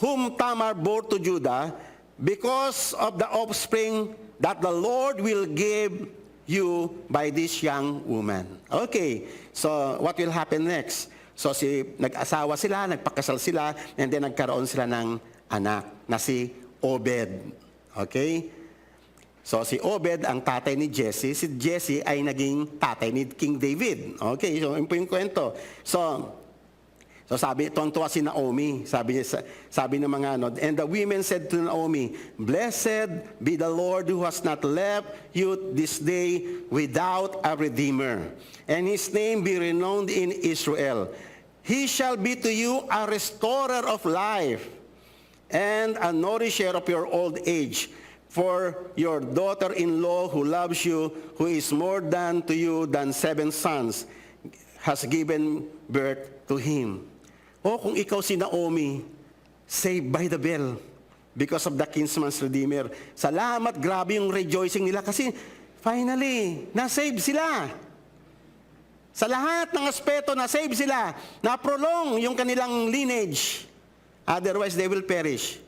whom Tamar bore to Judah, because of the offspring that the Lord will give you by this young woman. Okay, so what will happen next? So nag-asawa sila, nagpakasal sila, and then nagkaroon sila ng anak na si Obed. Okay? So si Obed ang tatay ni Jesse, si Jesse ay naging tatay ni King David. Okay, so yun po yung kwento. So sabi, tuwang-tuwa si Naomi, sabi ng mga ano, and the women said to Naomi, "Blessed be the Lord who has not left you this day without a redeemer, and his name be renowned in Israel. He shall be to you a restorer of life, and a nourisher of your old age. For your daughter-in-law who loves you, who is more than to you than 7 sons, has given birth to him." O kung ikaw si Naomi, saved by the bell because of the kinsman's redeemer. Salamat, grabe yung rejoicing nila kasi finally, na-save sila. Sa lahat ng aspeto, na-save sila. Na-prolong yung kanilang lineage. Otherwise, they will perish.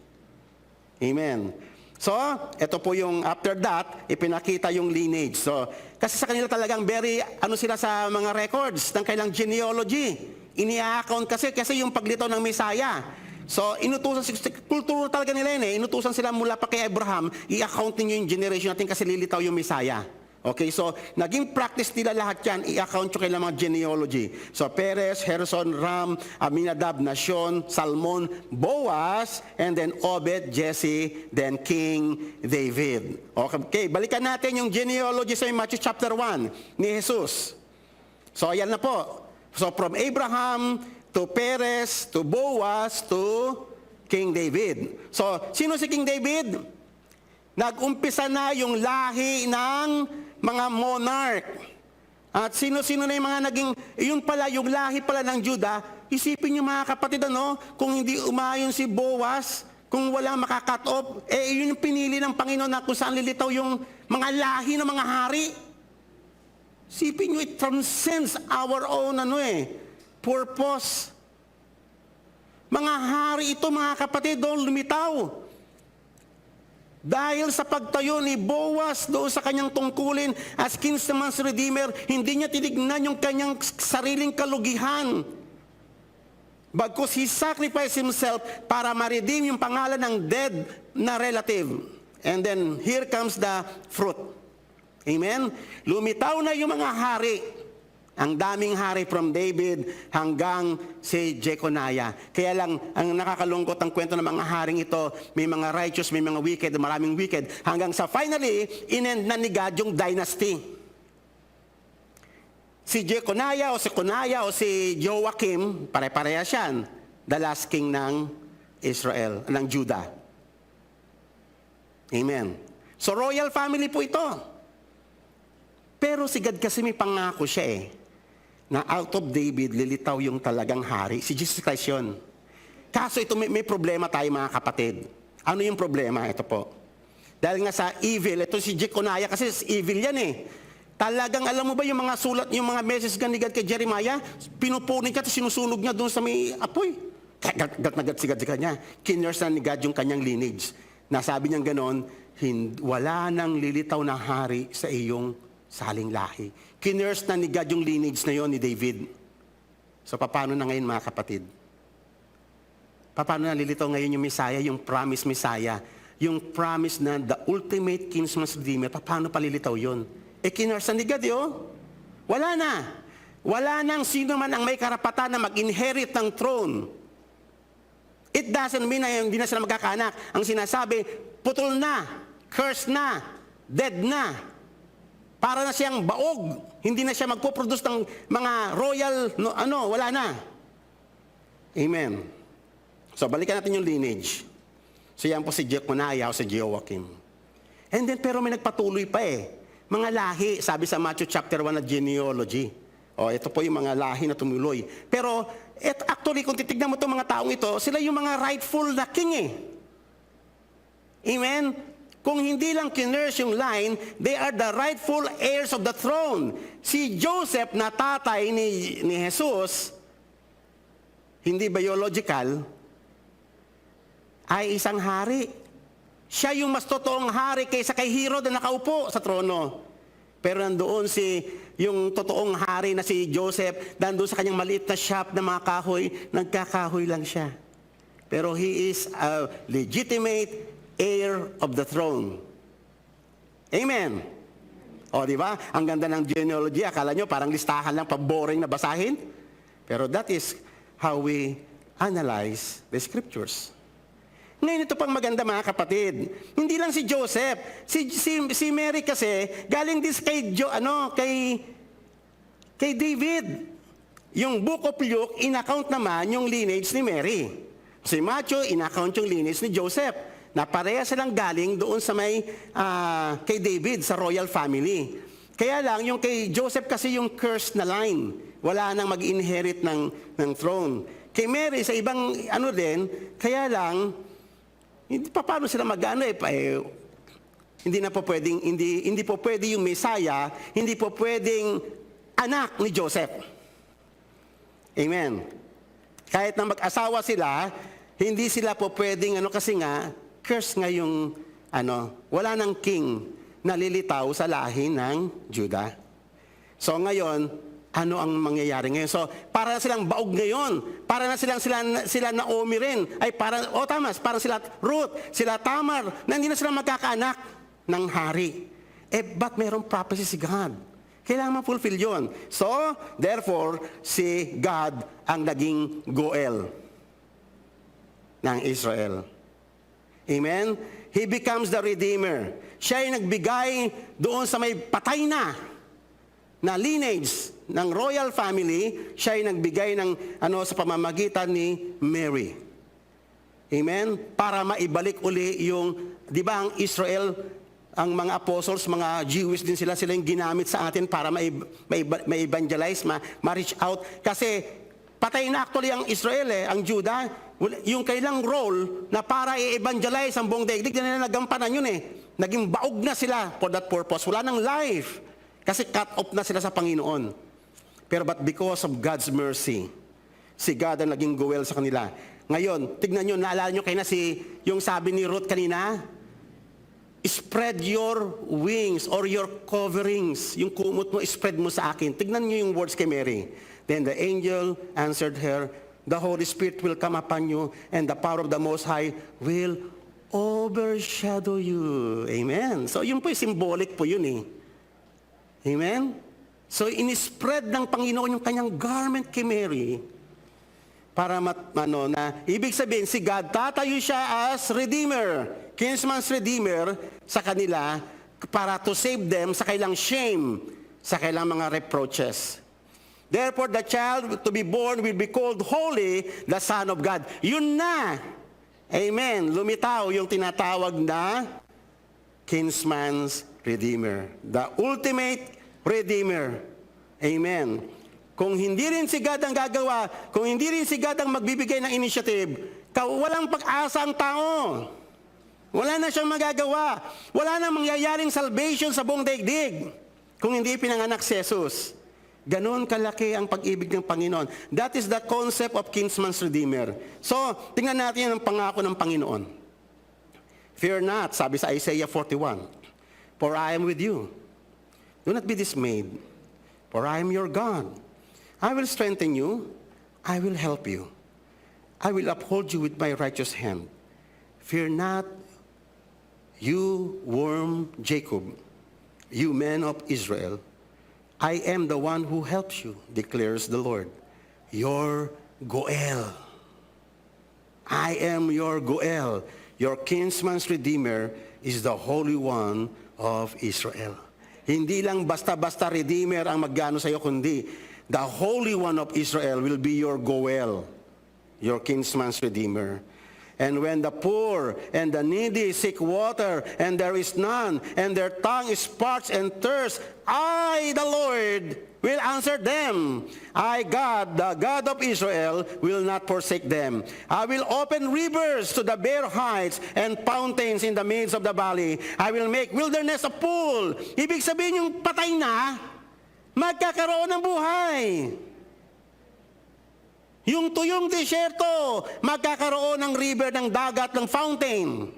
Amen. So, ito po yung after that, ipinakita yung lineage. So, kasi sa kanila talagang very, sila sa mga records ng kailang genealogy. Ini-account kasi yung paglitaw ng Messiah. So, inutusan, kultura talaga nila yun eh. Inutusan sila mula pa kay Abraham, i-account ninyo yung generation natin kasi lilitaw yung Messiah. Okay, so naging practice nila lahat yan, i-account yung kailang mga genealogy. So Perez, Gerson, Ram, Aminadab, Nashon, Salmon, Boaz, and then Obed, Jesse, then King David. Okay, balikan natin yung genealogy sa Matthew chapter 1 ni Jesus. So ayan na po. So from Abraham to Perez to Boaz to King David. So sino si King David? Nag-umpisa na yung lahi ng mga monarch. At sino-sino na yung mga naging, yun pala, yung lahi pala ng Juda, isipin niyo mga kapatid, kung hindi umayon si Boaz, kung walang makakat off, yun yung pinili ng Panginoon na kung saan lilitaw yung mga lahi ng mga hari. Isipin niyo, it transcends our own purpose. Mga hari ito, mga kapatid, doon lumitaw. Dahil sa pagtayo ni Boaz doon sa kanyang tungkulin as kinsman's redeemer, hindi niya tinignan yung kanyang sariling kalugihan. Bagkus he sacrificed himself para ma-redeem yung pangalan ng dead na relative. And then here comes the fruit. Amen? Lumitaw na yung mga hari. Ang daming hari from David hanggang si Jeconiah. Kaya lang, ang nakakalungkot ang kwento ng mga haring ito, may mga righteous, may mga wicked, maraming wicked, hanggang sa finally, inend na ni God yung dynasty. Si Jeconiah o si Coniah o si Joachim, pare-parehas yan, the last king ng Israel, ng Judah. Amen. So royal family po ito. Pero si God kasi may pangako siya na out of David, lilitaw yung talagang hari. Si Jesus Christ yun. Kaso ito, may problema tayo mga kapatid. Ano yung problema? Ito po. Dahil nga sa evil, ito si Jeconiah, kasi evil yan Talagang, alam mo ba yung mga sulat, yung mga message ni God kay Jeremiah, pinupunin niya at sinusunog niya doon sa may apoy. Gat na gat si God sa kanya. Kinurse na ni God yung kanyang lineage. Nasabi niyang ganon, wala nang lilitaw na hari sa iyong saling lahi. Kinurse na ni God yung lineage na yon ni David. So, paano na ngayon mga kapatid? Paano na lilitaw ngayon yung Messiah, yung promised Messiah, yung promise na the ultimate kinsman's redeemer, paano palilitaw yun? Kinurse na ni God Wala na. Wala nang sino man ang may karapatan na mag-inherit ng throne. It doesn't mean na hindi na sila magkakaanak. Ang sinasabi, putol na, cursed na, dead na. Para na siyang baog. Hindi na siya magpo-produce ng mga royal, wala na. Amen. So, balikan natin yung lineage. So, yan po si Jeconiah o si Joachim. And then, pero may nagpatuloy pa Mga lahi, sabi sa Matthew chapter 1 na genealogy. Ito po yung mga lahi na tumuloy. Pero, actually, kung titignan mo itong mga taong ito, sila yung mga rightful na king Amen? Kung hindi lang kinurse yung line, they are the rightful heirs of the throne. Si Joseph na tatay ni Jesus, hindi biological, ay isang hari. Siya yung mas totoong hari kaysa kay Herod na nakaupo sa trono. Pero nandoon yung totoong hari na si Joseph, nandoon sa kanyang maliit na shop na mga kahoy, nagkakahoy lang siya. Pero he is a legitimate heir of the throne. Amen. O, di ba? Ang ganda ng genealogy. Akala nyo parang listahan lang, pa-boring na basahin. Pero that is how we analyze the scriptures. Ngayon ito pang maganda mga kapatid. Hindi lang si Joseph, si Mary kasi galing din kay David. Yung Book of Luke in-account naman yung lineage ni Mary. Si Matthew in-account yung lineage ni Joseph. Na pareha silang galing doon sa kay David sa royal family. Kaya lang yung kay Joseph kasi yung cursed na line. Wala nang mag-inherit ng throne. Kay Mary sa ibang kaya lang hindi pa paano sila hindi na po pwedeng hindi po pwede yung Messiah, hindi po pwedeng anak ni Joseph. Amen. Kahit na mag-asawa sila, hindi sila po pwedeng kasi nga curse nga yung wala nang king na lilitaw sa lahi ng Judah. So ngayon, ano ang mangyayari ngayon? So, para na silang baog ngayon. Para na sila Naomi rin. Parang sila Ruth, sila Tamar, na hindi na sila magkakaanak ng hari. But mayroong prophecy si God. Kailangan ma-fulfill yun. So, therefore, si God ang naging Goel ng Israel. Amen? He becomes the Redeemer. Siya ay nagbigay doon sa may patay na lineage ng royal family, siya ay nagbigay ng sa pamamagitan ni Mary. Amen? Para maibalik uli yung, di ba ang Israel, ang mga apostles, mga Jewish din sila yung ginamit sa atin para ma-evangelize, ma-reach out. Kasi patay na actually ang Israel ang Judah. Yung kailang role na para i-evangelize ang buong daigdig, na nagampanan yun Naging baog na sila for that purpose. Wala nang life. Kasi cut off na sila sa Panginoon. Pero but because of God's mercy, si God ang naging Goel sa kanila. Ngayon, tignan nyo, naalala nyo kayo na yung sabi ni Ruth kanina, spread your wings or your coverings. Yung kumot mo, spread mo sa akin. Tignan nyo yung words kay Mary. Then the angel answered her, the Holy Spirit will come upon you, and the power of the Most High will overshadow you. Amen. So yun po, symbolic po yun Amen? So, inispread ng Panginoon yung kanyang garment kay Mary para ibig sabihin, si God, tatayo siya as Redeemer, kinsman's Redeemer sa kanila para to save them sa kailang shame, sa kailang mga reproaches. Therefore, the child to be born will be called Holy, the Son of God. Yun na! Amen. Lumitaw yung tinatawag na kinsman's Redeemer. The ultimate Redeemer. Amen. Kung hindi rin si God ang gagawa, kung hindi rin si God ang magbibigay ng initiative, walang pag-asa ang tao. Wala na siyang magagawa. Wala na mangyayaring salvation sa buong daigdig kung hindi pinanganak si Jesus. Ganon kalaki ang pag-ibig ng Panginoon. That is the concept of kinsman's Redeemer. So, tingnan natin ang pangako ng Panginoon. Fear not, sabi sa Isaiah 41, for I am with you. Do not be dismayed, for I am your God. I will strengthen you. I will help you. I will uphold you with my righteous hand. Fear not, you worm Jacob, you men of Israel. I am the one who helps you, declares the Lord, your Goel. I am your Goel. Your kinsman's Redeemer is the Holy One of Israel. Hindi lang basta-basta Redeemer ang magano sa iyo, kundi the Holy One of Israel will be your Goel, your kinsman's Redeemer. And when the poor and the needy seek water, and there is none, and their tongue is parched and thirst, I, the Lord, will answer them. I, God, the God of Israel, will not forsake them. I will open rivers to the bare heights and fountains in the midst of the valley. I will make wilderness a pool. Ibig sabihin yung patay na, magkakaroon ng buhay. Yung tuyong disyerto, magkakaroon ng river, ng dagat, ng fountain.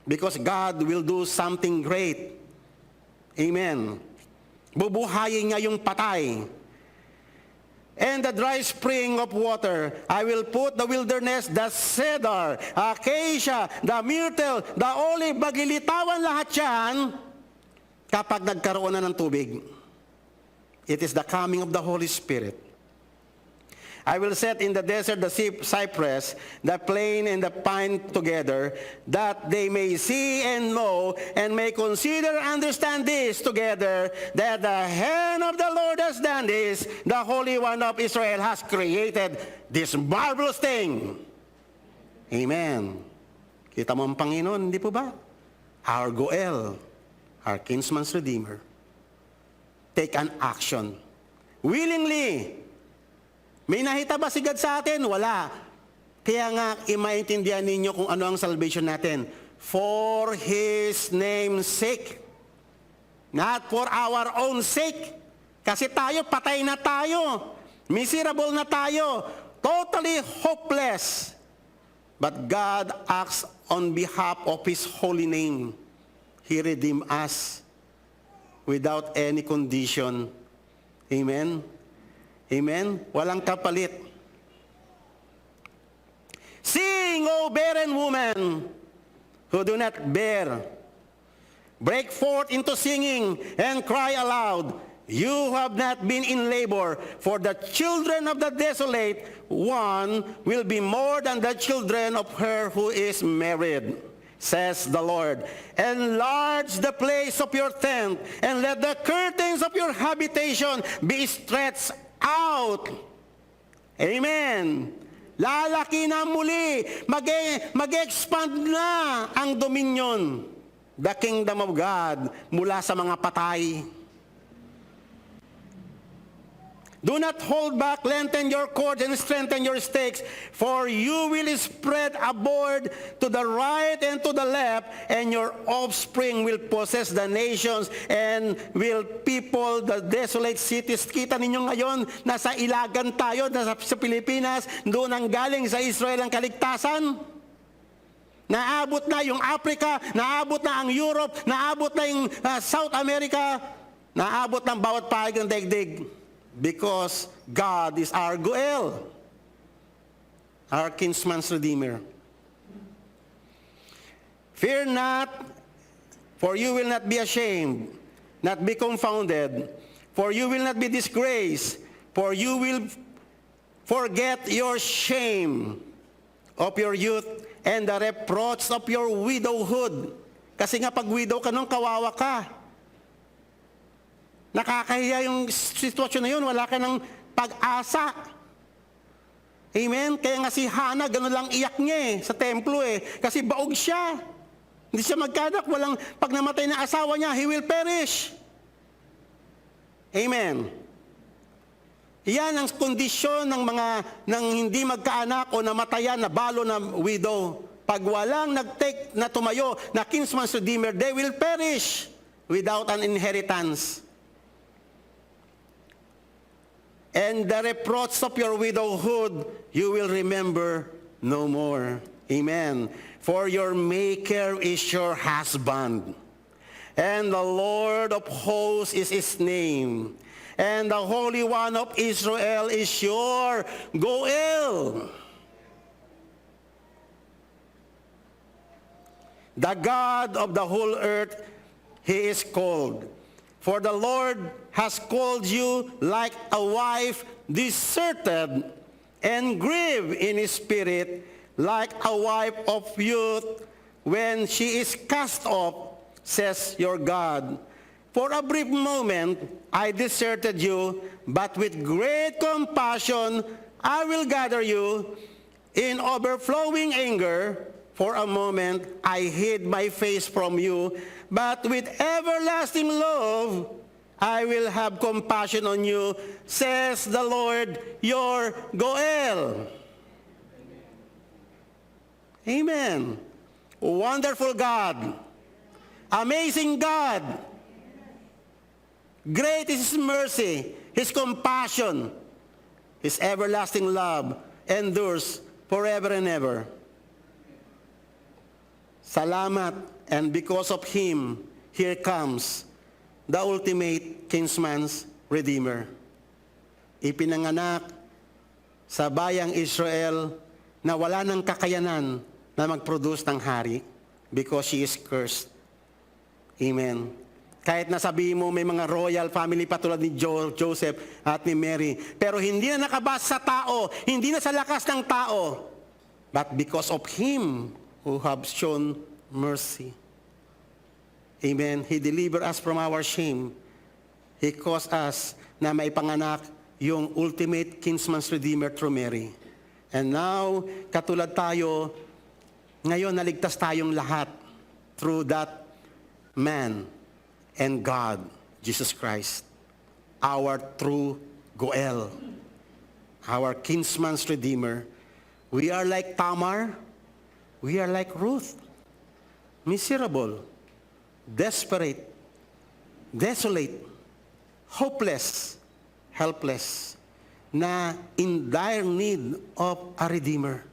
Because God will do something great. Amen. Bubuhayin niya yung patay. And the dry spring of water, I will put the wilderness, the cedar, acacia, the myrtle, the olive, maglilitawan lahat yan kapag nagkaroon na ng tubig. It is the coming of the Holy Spirit. I will set in the desert the cypress, the plane and the pine together, that they may see and know and may consider and understand this together, that the hand of the Lord has done this, the Holy One of Israel has created this marvelous thing. Amen. Kita mo ang Panginoon, hindi po ba? Our Goel, our kinsman's redeemer. Take an action. Willingly. May nakita ba si God sa atin? Wala. Kaya nga, maintindihan ninyo kung ano ang salvation natin. For His name's sake. Not for our own sake. Kasi tayo, patay na tayo. Miserable na tayo. Totally hopeless. But God acts on behalf of His holy name. He redeemed us without any condition. Amen? Amen? Walang kapalit. Sing, O barren woman, who do not bear. Break forth into singing and cry aloud. You have not been in labor, for the children of the desolate one will be more than the children of her who is married, says the Lord. Enlarge the place of your tent, and let the curtains of your habitation be stretched out. Amen. Lalaki na muli. Mag-expand na ang dominion. The kingdom of God mula sa mga patay. Do not hold back, lengthen your cords and strengthen your stakes, for you will spread abroad to the right and to the left, and your offspring will possess the nations and will people the desolate cities. Kita ninyo ngayon, nasa ilagan tayo, nasa sa Pilipinas, doon ang galing sa Israel ang kaligtasan. Naabot na yung Africa, naabot na ang Europe, naabot na yung South America, naabot ng bawat panig ng daigdig. Because God is our Goel, our kinsman's redeemer. Fear not, for you will not be ashamed, not be confounded, for you will not be disgraced, for you will forget your shame of your youth and the reproach of your widowhood. Kasi nga pag widow ka nung kawawa ka. Nakakahiya yung sitwasyon na yun, wala ka ng pag-asa. Amen? Kaya nga si Hannah, gano'n lang iyak niya sa templo kasi baog siya. Hindi siya magkanak, walang, pag namatay na asawa niya, he will perish. Amen? Yan ang kondisyon ng mga, ng hindi magkaanak o namatayan na balo na widow. Pag walang nag-take na tumayo na kinsman's redeemer, they will perish without an inheritance. And the reproach of your widowhood, you will remember no more. Amen. For your Maker is your husband, and the Lord of hosts is His name, and the Holy One of Israel is your Goel. The God of the whole earth, He is called. For the Lord has called you like a wife deserted and grieved in his spirit, like a wife of youth when she is cast off, says your God. For a brief moment I deserted you, but with great compassion I will gather you. In overflowing anger, for a moment I hid my face from you, but with everlasting love, I will have compassion on you, says the Lord, your Goel. Amen. Wonderful God. Amazing God. Great is His mercy, His compassion, His everlasting love endures forever and ever. Salamat, and because of Him, here comes the ultimate kinsman's redeemer. Ipinanganak sa bayang Israel na wala ng kakayanan na mag-produce ng hari because she is cursed. Amen. Kahit nasabihin mo may mga royal family pa tulad ni Joseph at ni Mary, pero hindi na nakabase sa tao, hindi na sa lakas ng tao, but because of Him who have shown mercy. Amen. He delivered us from our shame. He caused us na maipanganak yung ultimate kinsman's redeemer through Mary. And now, katulad tayo, ngayon naligtas tayong lahat through that man and God, Jesus Christ, our true Goel, our kinsman's redeemer. We are like Tamar, we are like Ruth, miserable, desperate, desolate, hopeless, helpless, na in dire need of a redeemer.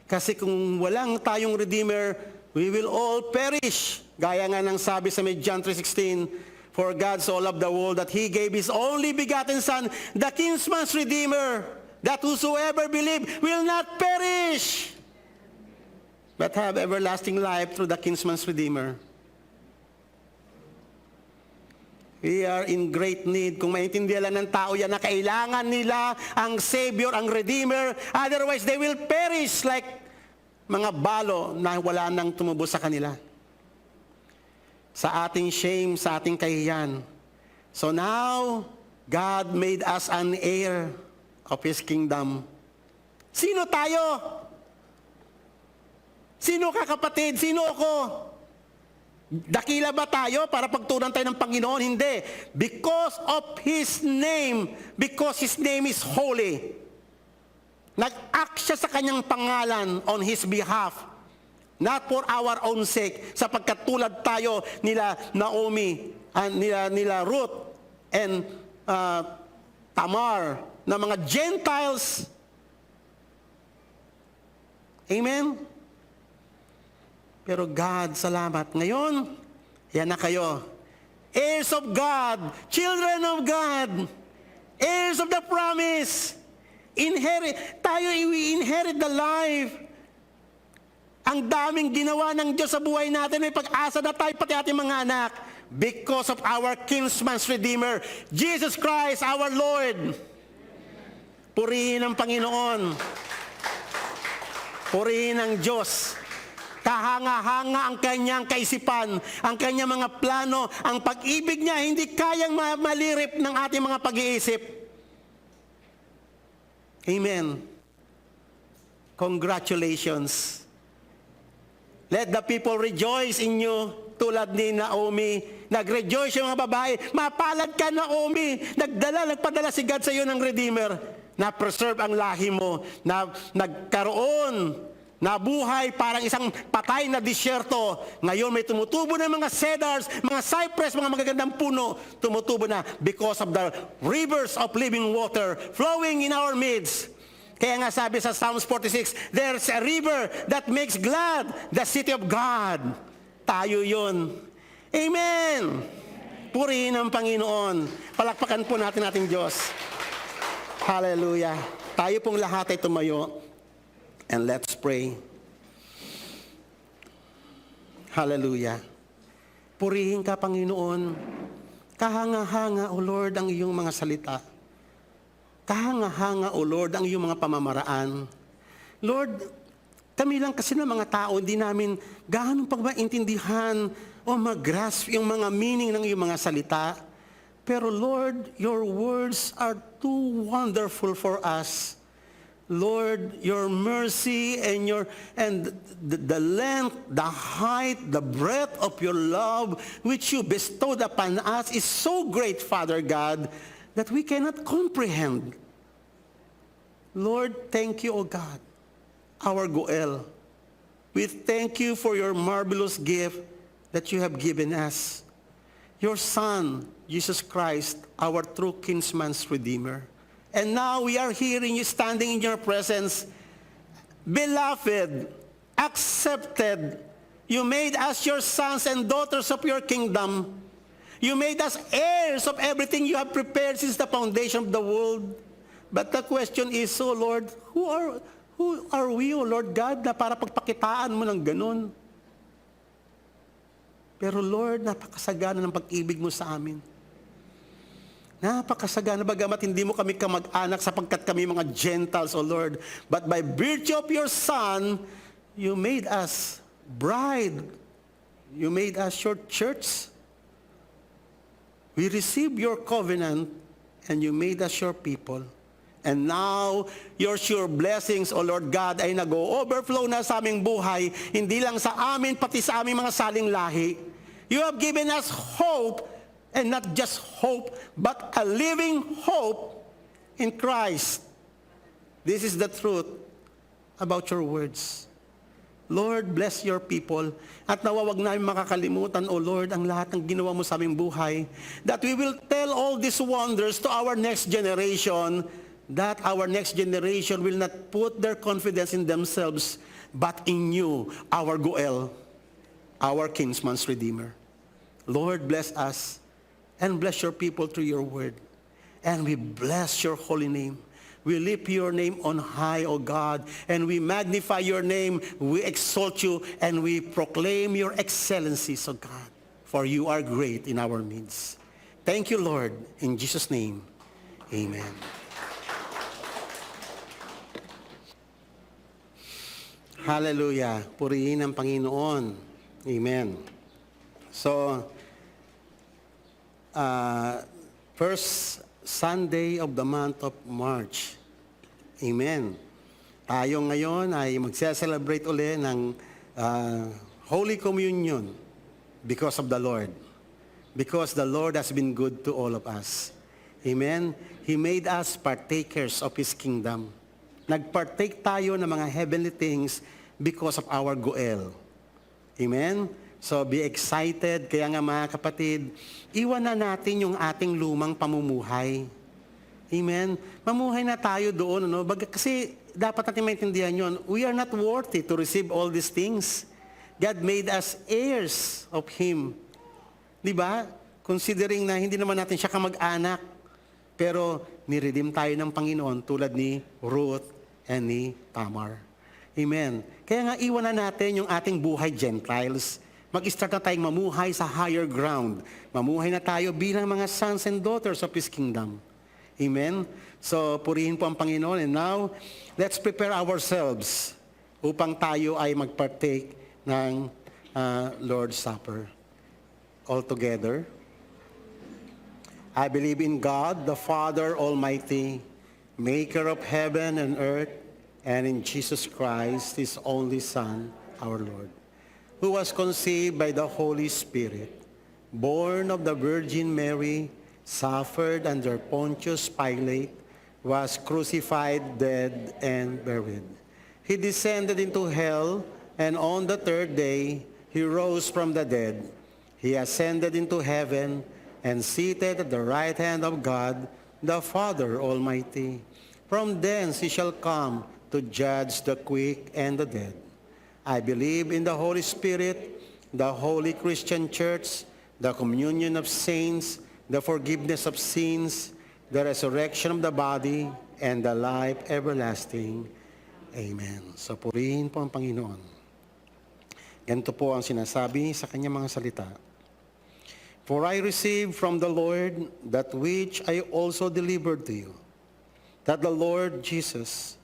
Kasi kung walang tayong redeemer, we will all perish. Gaya nga ng sabi sa John 3:16, for God so loved the world that He gave His only begotten Son, the kinsman's redeemer, that whosoever believe will not perish, but have everlasting life through the kinsman's redeemer. We are in great need. Kung maintindihan lang ng tao yan na kailangan nila ang Savior, ang Redeemer, otherwise they will perish like mga balo na wala nang tumubo sa kanila. Sa ating shame, sa ating kahiyan. So now, God made us an heir of His kingdom. Sino tayo? Sino ka kapatid? Sino ako? Dakila ba tayo para pagtunan tayo ng Panginoon? Hindi. Because of His name, because His name is holy. Nag-act siya sa kanyang pangalan on His behalf. Not for our own sake. Sapagkat tulad tayo nila Naomi, nila Ruth, and Tamar, na mga Gentiles. Amen? Pero God, salamat. Ngayon, yan na kayo. Heirs of God, children of God, heirs of the promise. We inherit the life. Ang daming ginawa ng Diyos sa buhay natin. May pag-asa na tayo, pati ating mga anak. Because of our kinsman's redeemer, Jesus Christ, our Lord. Purihin ang Panginoon. Purihin ang Diyos. Kahanga-hanga ang kanyang kaisipan, ang kanyang mga plano, ang pag-ibig niya, hindi kayang malirip ng ating mga pag-iisip. Amen. Congratulations. Let the people rejoice in you, tulad ni Naomi. Nag-rejoice yung mga babae. Mapalad ka, Naomi. Nagpadala si God sa iyo ng Redeemer. Na-preserve ang lahi mo. Nagkaroon, nabuhay parang isang patay na disyerto. Ngayon may tumutubo na mga cedars, mga cypress, mga magagandang puno. Tumutubo na because of the rivers of living water flowing in our midst. Kaya nga sabi sa Psalms 46, there's a river that makes glad the city of God. Tayo yun. Amen. Purihin ang Panginoon. Palakpakan po natin ating Diyos. Hallelujah. Tayo pong lahat ay tumayo. And let's pray. Hallelujah. Purihin ka, Panginoon. Kahanga-hanga, O Lord, ang iyong mga salita. Kahanga-hanga, O Lord, ang iyong mga pamamaraan. Lord, kami lang kasi ng mga tao, hindi namin gaano pagmaintindihan o mag-grasp yung mga meaning ng iyong mga salita. Pero Lord, your words are too wonderful for us. Lord, your mercy and the length, the height, the breadth of your love which you bestowed upon us is so great, Father God, that we cannot comprehend. Lord, thank you, O God, our Goel. We thank you for your marvelous gift that you have given us. Your Son, Jesus Christ, our true kinsman's Redeemer. And now we are hearing you standing in your presence. Beloved, accepted, you made us your sons and daughters of your kingdom. You made us heirs of everything you have prepared since the foundation of the world. But the question is, oh Lord, who are we, oh Lord God, na para pagpakitaan mo ng ganun? Pero Lord, napakasagana ng pag-ibig mo sa amin. Napakasagana, bagamat hindi mo kami kamag-anak sapagkat kami mga Gentiles, O Lord. But by virtue of your Son, you made us bride. You made us your church. We received your covenant and you made us your people. And now, your sure blessings, O Lord God, ay nag-overflow na sa aming buhay, hindi lang sa amin, pati sa aming mga saling lahi. You have given us hope, and not just hope, but a living hope in Christ. This is the truth about your words. Lord, bless your people. At nawawag namin makakalimutan, O Lord, ang lahat ng ginawa mo sa aming buhay. That we will tell all these wonders to our next generation, that our next generation will not put their confidence in themselves, but in you, our Goel, our kinsman's Redeemer. Lord, bless us and bless your people through your word. And we bless your holy name. We lift your name on high, O God, and we magnify your name, we exalt you, and we proclaim your excellencies, O God, for you are great in our midst. Thank you, Lord. In Jesus' name, amen. Hallelujah. Purihin ang Panginoon. Amen. So, first Sunday of the month of March. Amen. Tayo ngayon ay magse-celebrate uli ng Holy Communion because of the Lord. Because the Lord has been good to all of us. Amen. He made us partakers of His kingdom. Nagpartake tayo ng mga heavenly things because of our Goel. Amen. So be excited. Kaya nga mga kapatid, iwan na natin yung ating lumang pamumuhay. Amen. Mamuhay na tayo doon. Ano? Kasi dapat natin maintindihan yun. We are not worthy to receive all these things. God made us heirs of Him. Diba? Considering na hindi naman natin siya kamag-anak. Pero niredeem tayo ng Panginoon tulad ni Ruth and ni Tamar. Amen. Kaya nga iwan na natin yung ating buhay Gentiles. Mag-start na tayong mamuhay sa higher ground. Mamuhay na tayo bilang mga sons and daughters of His kingdom. Amen? So, purihin po ang Panginoon. And now, let's prepare ourselves upang tayo ay magpartake ng Lord's Supper. All together. I believe in God, the Father Almighty, maker of heaven and earth, and in Jesus Christ, His only Son, our Lord, who was conceived by the Holy Spirit, born of the Virgin Mary, suffered under Pontius Pilate, was crucified, dead, and buried. He descended into hell, and on the third day, He rose from the dead. He ascended into heaven, and seated at the right hand of God, the Father Almighty. From thence He shall come to judge the quick and the dead. I believe in the Holy Spirit, the holy Christian church, the communion of saints, the forgiveness of sins, the resurrection of the body, and the life everlasting. Amen. So purihin po ang Panginoon. Ganito po ang sinasabi sa kanyang mga salita. For I received from the Lord that which I also delivered to you, that the Lord Jesus,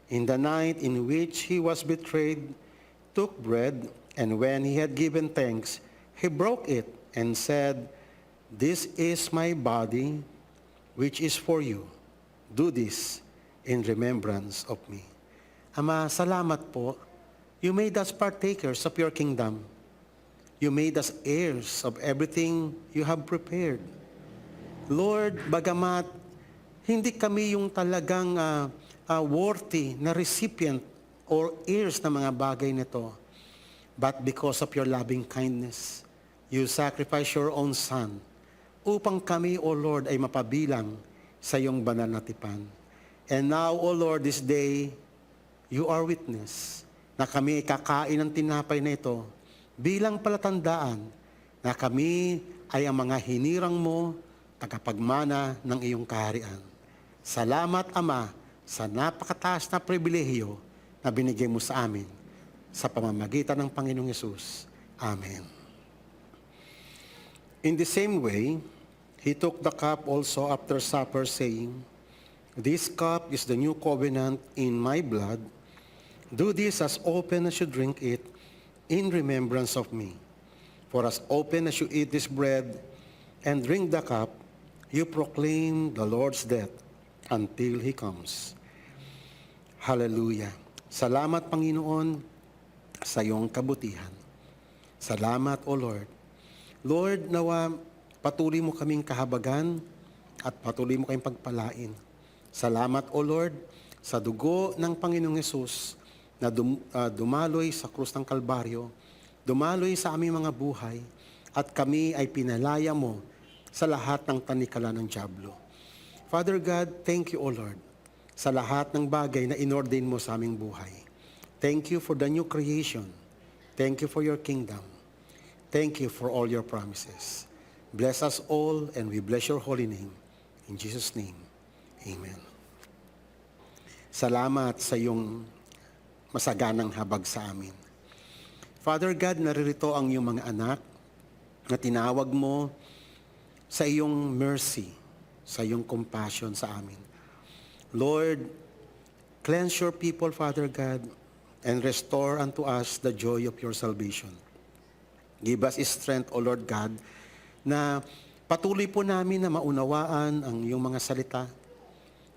in the night in which He was betrayed, took bread, and when He had given thanks, He broke it and said, "This is my body, which is for you. Do this in remembrance of me." Ama, salamat po. You made us partakers of your kingdom. You made us heirs of everything you have prepared. Lord, bagamat hindi kami yung talagang worthy na recipient or heirs ng mga bagay nito. But because of your loving kindness, you sacrificed your own Son upang kami, O Lord, ay mapabilang sa iyong banal na tipan. And now, O Lord, this day, you are witness na kami kakain ng tinapay na ito bilang palatandaan na kami ay ang mga hinirang mo, tagapagmana ng iyong kaharian. Salamat, Ama, sa napakataas na pribilehiyo na binigay mo sa amin sa pamamagitan ng Panginoong Yesus. Amen. In the same way, he took the cup also after supper, saying, "This cup is the new covenant in my blood. Do this as often as you drink it in remembrance of me. For as often as you eat this bread and drink the cup, you proclaim the Lord's death until He comes." Hallelujah. Salamat, Panginoon, sa iyong kabutihan. Salamat, O Lord. Lord, nawa patuloy mo kaming kahabagan at patuloy mo kaming pagpalain. Salamat, O Lord, sa dugo ng Panginoong Yesus na dumaloy sa krus ng Kalbaryo, dumaloy sa aming mga buhay, at kami ay pinalaya mo sa lahat ng tanikala ng dyablo. Father God, thank you, O Lord, sa lahat ng bagay na inordain mo sa aming buhay. Thank you for the new creation. Thank you for your kingdom. Thank you for all your promises. Bless us all, and we bless your holy name. In Jesus' name, amen. Salamat sa iyong masaganang habag sa amin. Father God, naririto ang iyong mga anak na tinawag mo sa iyong mercy, sa iyong compassion sa amin. Lord, cleanse your people, Father God, and restore unto us the joy of your salvation. Give us strength, O Lord God, na patuloy po namin na maunawaan ang iyong mga salita.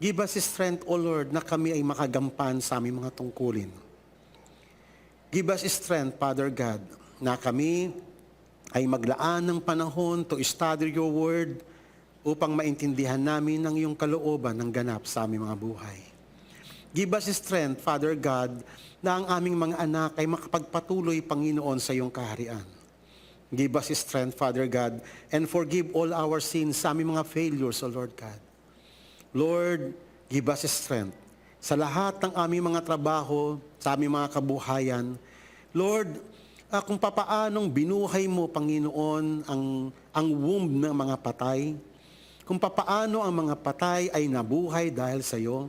Give us strength, O Lord, na kami ay makagampan sa aming mga tungkulin. Give us strength, Father God, na kami ay maglaan ng panahon to study your word upang maintindihan namin ang iyong kalooban ng ganap sa aming mga buhay. Give us strength, Father God, na ang aming mga anak ay makapagpatuloy, Panginoon, sa iyong kaharian. Give us strength, Father God, and forgive all our sins sa aming mga failures, O Lord God. Lord, give us strength sa lahat ng aming mga trabaho, sa aming mga kabuhayan. Lord, kung papaanong binuhay mo, Panginoon, ang womb ng mga patay, kung papaano ang mga patay ay nabuhay dahil sa iyo,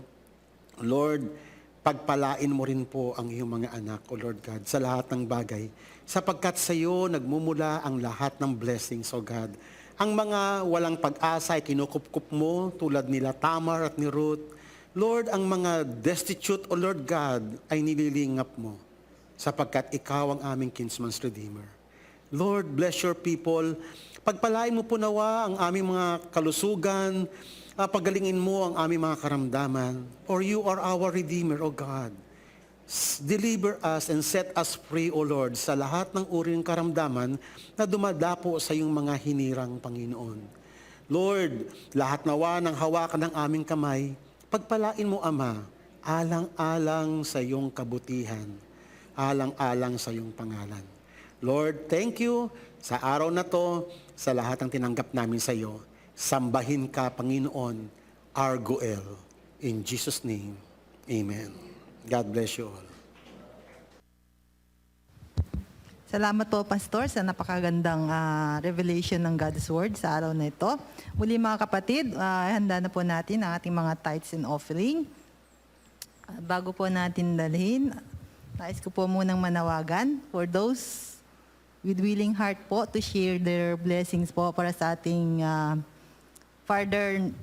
Lord, pagpalain mo rin po ang iyong mga anak, O Lord God, sa lahat ng bagay, sapagkat sa iyo nagmumula ang lahat ng blessings, O God. Ang mga walang pag-asa ay kinukupkup mo, tulad nila Tamar at ni Ruth. Lord, ang mga destitute, O Lord God, ay nililingap mo, sapagkat ikaw ang aming kinsman's redeemer. Lord, bless your people. Pagpalain mo po nawa ang aming mga kalusugan, pagalingin mo ang aming mga karamdaman. For you are our Redeemer, O God. Deliver us and set us free, O Lord, sa lahat ng uri ng karamdaman na dumadapo sa iyong mga hinirang, Panginoon. Lord, lahat nawa ng hawakan ng aming kamay, pagpalain mo, Ama, alang-alang sa iyong kabutihan, alang-alang sa iyong pangalan. Lord, thank you sa araw na to, sa lahat ng tinanggap namin sa iyo. Sambahin ka, Panginoon, our Goel. In Jesus' name, amen. God bless you all. Salamat po, Pastor, sa napakagandang revelation ng God's Word sa araw na ito. Muli mga kapatid, handa na po natin ang ating mga tithes and offering. Bago po natin dalhin, nais ko po munang manawagan for those with willing heart po to share their blessings po para sa ating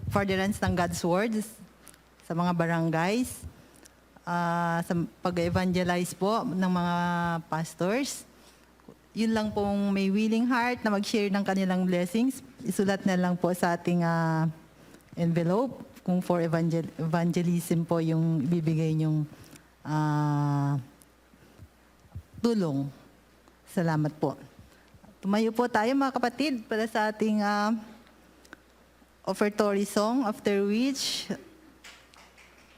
furtherance ng God's Word sa mga barangays, sa pag-evangelize po ng mga pastors. Yun lang pong may willing heart na mag-share ng kanilang blessings, isulat na lang po sa ating envelope kung for evangelism po yung ibibigay nyong tulong. Salamat po. Tumayo po tayo mga kapatid para sa ating offertory song, after which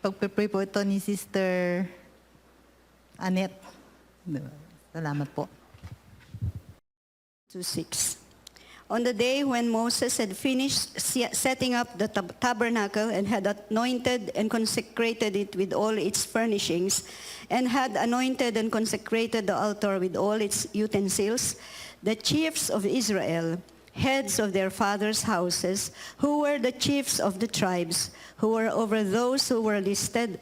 pagpe-pray po ito ni Sister Annette. Salamat po. 2:6. On the day when Moses had finished setting up the tabernacle and had anointed and consecrated it with all its furnishings, and had anointed and consecrated the altar with all its utensils, the chiefs of Israel, heads of their fathers' houses, who were the chiefs of the tribes, who were over those who were listed,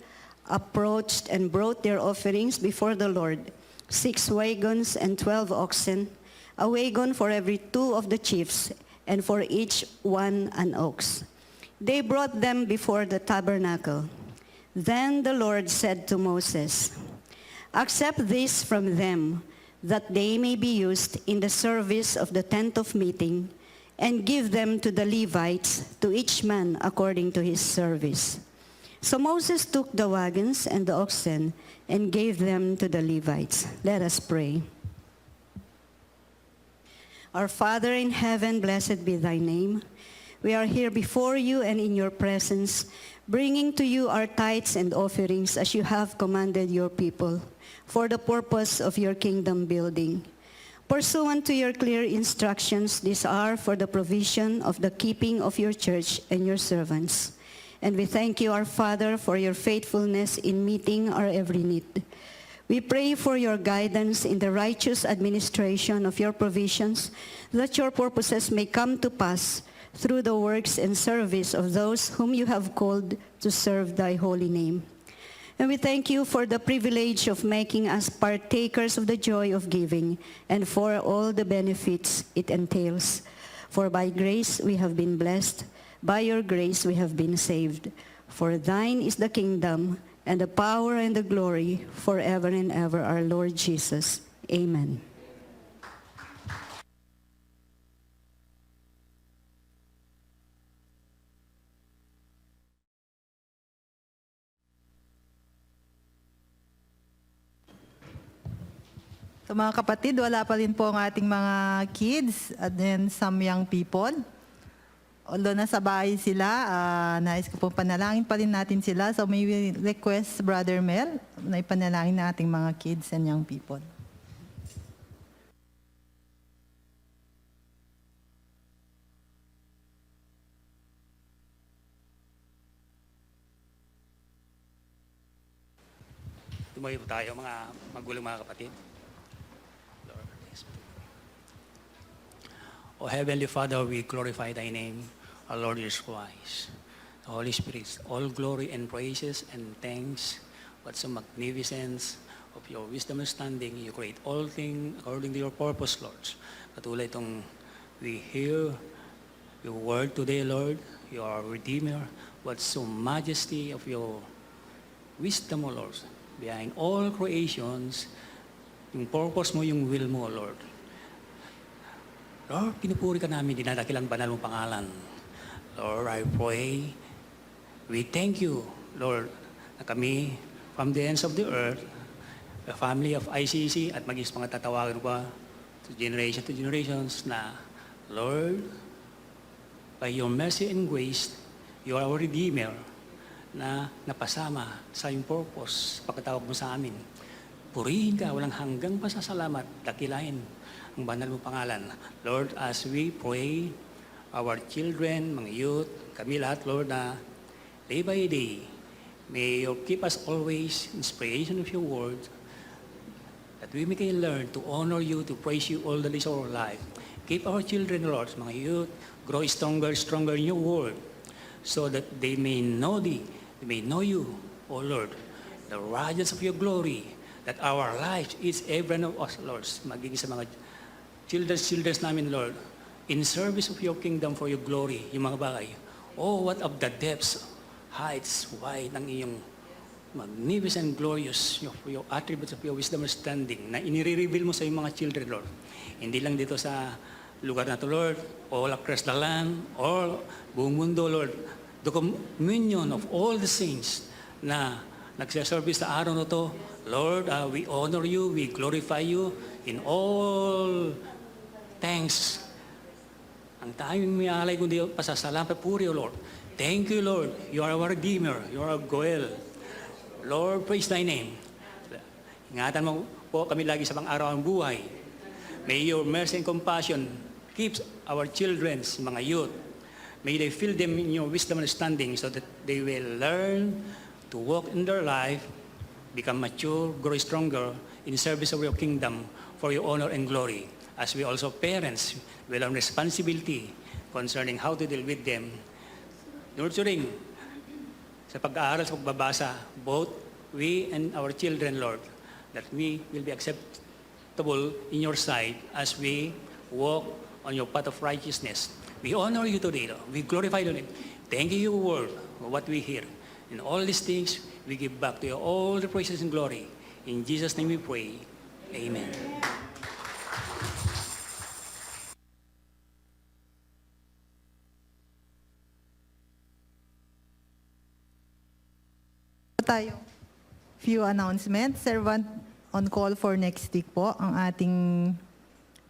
approached and brought their offerings before the Lord, 6 wagons and 12 oxen, a wagon for every 2 of the chiefs, and for each one an ox. They brought them before the tabernacle. Then the Lord said to Moses, "Accept this from them, that they may be used in the service of the tent of meeting, and give them to the Levites, to each man according to his service." So Moses took the wagons and the oxen and gave them to the Levites. Let us pray. Our Father in heaven, blessed be thy name. We are here before you and in your presence, bringing to you our tithes and offerings as you have commanded your people, for the purpose of your kingdom building. Pursuant to your clear instructions, these are for the provision of the keeping of your church and your servants. And we thank you, our Father, for your faithfulness in meeting our every need. We pray for your guidance in the righteous administration of your provisions, that your purposes may come to pass through the works and service of those whom you have called to serve thy holy name. And we thank you for the privilege of making us partakers of the joy of giving, and for all the benefits it entails. For by grace we have been blessed, by your grace we have been saved. For thine is the kingdom, and the power and the glory forever and ever, our Lord Jesus. Amen. So mga kapatid, wala pa rin po ang ating mga kids and then some young people. Although nasa bahay sila, nais ko po panalangin pa rin natin sila. So may we request Brother Mel na ipanalangin na ating mga kids and young people. Tumayo po tayo mga magulang, mga kapatid. Lord, yes. O Heavenly Father, we glorify thy name. Our Lord is wise. The Holy Spirit, all glory and praises and thanks. What so magnificence of your wisdom and understanding. You create all things according to your purpose, Lord. Katulad itong we hear your word today, Lord. You are Redeemer. What so majesty of your wisdom, O Lord. Behind all creations, yung purpose mo, yung will mo, Lord. Lord, pinupuri ka namin, dinadakilang banal mong pangalan. Lord, I pray, we thank you, Lord, na kami, from the ends of the earth, the family of ICC, at maging mga tatawagan pa to generations na, Lord, by your mercy and grace, you are our Redeemer, na napasama sa iyong purpose, pagkatawag mo sa amin. Purihin ka, walang hanggang pasasalamat, dakilain ang banal mong pangalan. Lord, as we pray, our children, mga youth, kami lahat, Lord, na day by day, may you keep us always inspiration of your word, that we may learn to honor you, to praise you all the days of our life. Keep our children, Lord, mga youth, grow stronger in your word, so that they may know thee, they may know you, O Lord, the radiance of your glory, that our life is every one of us, Lord, magiging sa mga children namin, Lord, in service of your kingdom for your glory, yung mga bagay. Oh, what of the depths, heights, wide ng iyong magnificent, glorious, your attributes of your wisdom and understanding na inire-reveal mo sa iyong mga children, Lord. Hindi lang dito sa lugar na to, Lord, all across the land, all buong mundo, Lord, the communion of all the saints na nagsaservice sa araw na to, Lord, we honor you, we glorify you in all thanks. Ang tayong may alay kundi pasasalamat, puri, O Lord. Thank you, Lord. You are our Redeemer. You are our Goel. Lord, praise thy name. Ingatan mo po kami lagi sa pang-araw ang buhay. May your mercy and compassion keeps our children's, mga youth. May they fill them in your wisdom and understanding so that they will learn to walk in their life, become mature, grow stronger in service of your kingdom for your honor and glory. as we also parents will have responsibility concerning how to deal with them. Nurturing sa pag-aaral, sa pagbabasa, both we and our children, Lord, that we will be acceptable in your sight as we walk on your path of righteousness. We honor you today, Lord. We glorify your name. Thank you, your word, for what we hear. In all these things, we give back to you all the praises and glory. In Jesus' name we pray. Amen. Tayo. Few announcements. Servant on call for next week po ang ating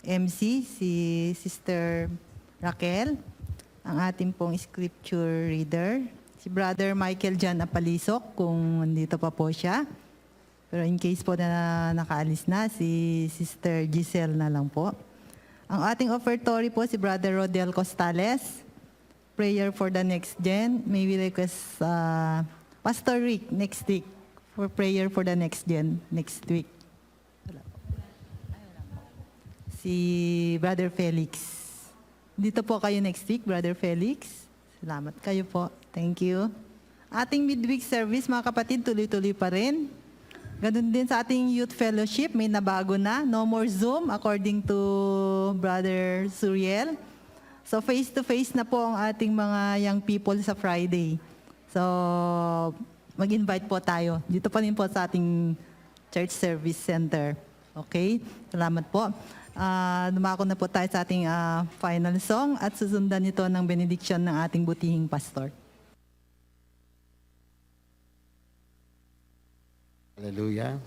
MC, si Sister Raquel, ang ating pong scripture reader, si Brother Michael John Apalisok, kung nandito pa po siya. Pero in case po na nakaalis na, si Sister Giselle na lang po. Ang ating offertory po, si Brother Rodel Costales, prayer for the next gen. May we request Pastor Rick next week for prayer for the next gen next week. Si Brother Felix. Dito po kayo next week, Brother Felix. Salamat kayo po. Thank you. Ating midweek service, mga kapatid, tuloy-tuloy pa rin. Ganun din sa ating youth fellowship, may nabago na. No more Zoom, according to Brother Suriel. So face-to-face na po ang ating mga young people sa Friday. So mag-invite po tayo. Dito pa rin po sa ating church service center. Okay? Salamat po. Dumako na po tayo sa ating final song at susundan ito ng benediction ng ating butihing pastor. Hallelujah.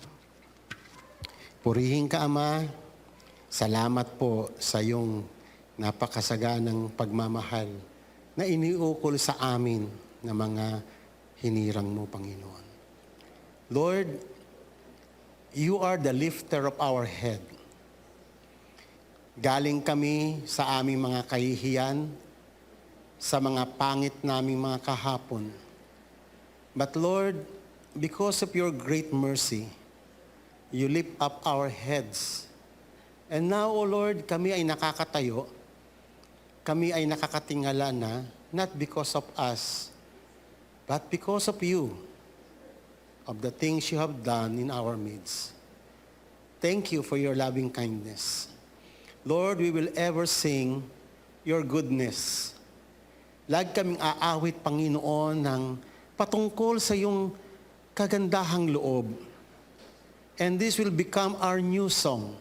Purihin ka, Ama. Salamat po sa iyong napakasaganang pagmamahal na iniukol sa amin na mga hinirang mo, Panginoon. Lord, you are the lifter of our head. Galing kami sa aming mga kahihiyan, sa mga pangit naming mga kahapon. But Lord, because of your great mercy, you lift up our heads. And now, O Lord, kami ay nakakatayo, kami ay nakakatingala na, not because of us, but because of you, of the things you have done in our midst. Thank you for your loving kindness. Lord, we will ever sing your goodness. Lagi kaming aawit, Panginoon, ng patungkol sa iyong kagandahang loob. And this will become our new song.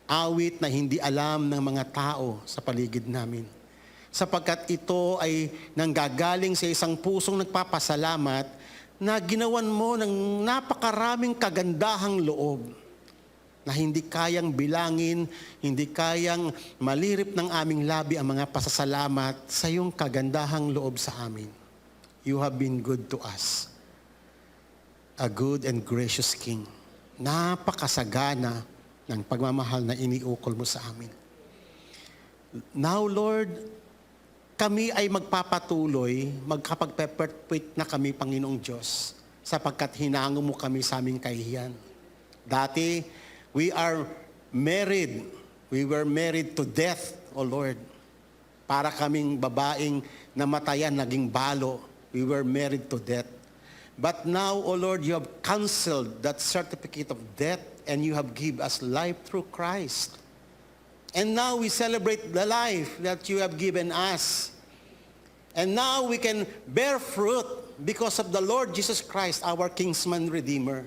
Awit na hindi alam ng mga tao sa paligid namin. Sapagkat ito ay nanggagaling sa isang pusong nagpapasalamat na ginawan mo ng napakaraming kagandahang loob na hindi kayang bilangin, hindi kayang malirip ng aming labi ang mga pasasalamat sa iyong kagandahang loob sa amin. You have been good to us. A good and gracious King. Napakasagana ng pagmamahal na iniukol mo sa amin. Now, Lord, kami ay magpapatuloy, magkapag-perpetuate na kami, Panginoong Diyos, sapagkat hinango mo kami sa aming kahihiyan. Dati, we are married. We were married to death, O Lord. Para kaming babaeng namatayan, naging balo. We were married to death. But now, O Lord, you have canceled that certificate of death and you have given us life through Christ. And now we celebrate the life that you have given us. And now we can bear fruit because of the Lord Jesus Christ, our Kinsman Redeemer.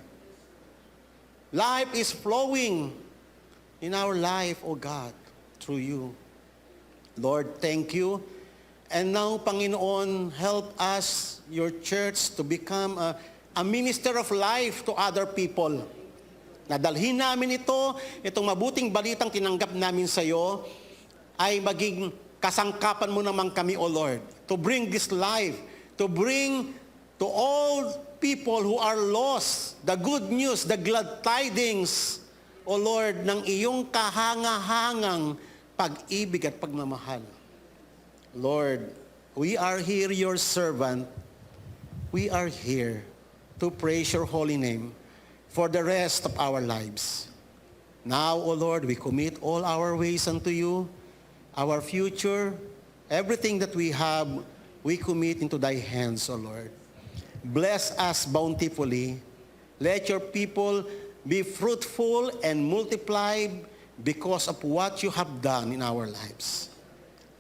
Life is flowing in our life, O God, through you. Lord, thank you. And now, Panginoon, help us, your church, to become a minister of life to other people. Nadalhin namin itong mabuting balitang tinanggap namin sa iyo, ay maging kasangkapan mo naman kami, O Lord, to bring this life, to bring to all people who are lost the good news, the glad tidings, O Lord, ng iyong kahanga-hangang pag-ibig at pagmamahal. Lord, we are here, your servant. We are here to praise your holy name for the rest of our lives. Now, O Lord, we commit all our ways unto you, our future, everything that we have, we commit into thy hands, O Lord. Bless us bountifully. Let your people be fruitful and multiply because of what you have done in our lives.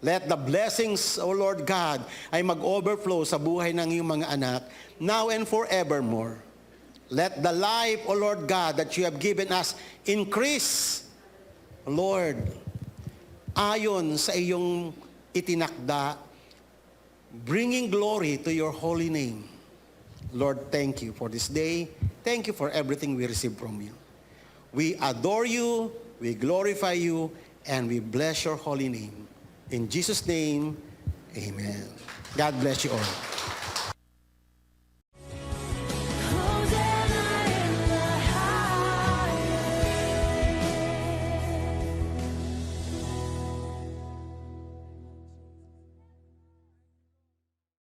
Let the blessings, O Lord God, ay mag-overflow sa buhay ng iyong mga anak, now and forevermore. Let the life, O Lord God, that you have given us increase, Lord, ayon sa iyong itinakda, bringing glory to your holy name. Lord, thank you for this day. Thank you for everything we receive from you. We adore you, we glorify you, and we bless your holy name. In Jesus' name, amen. God bless you all.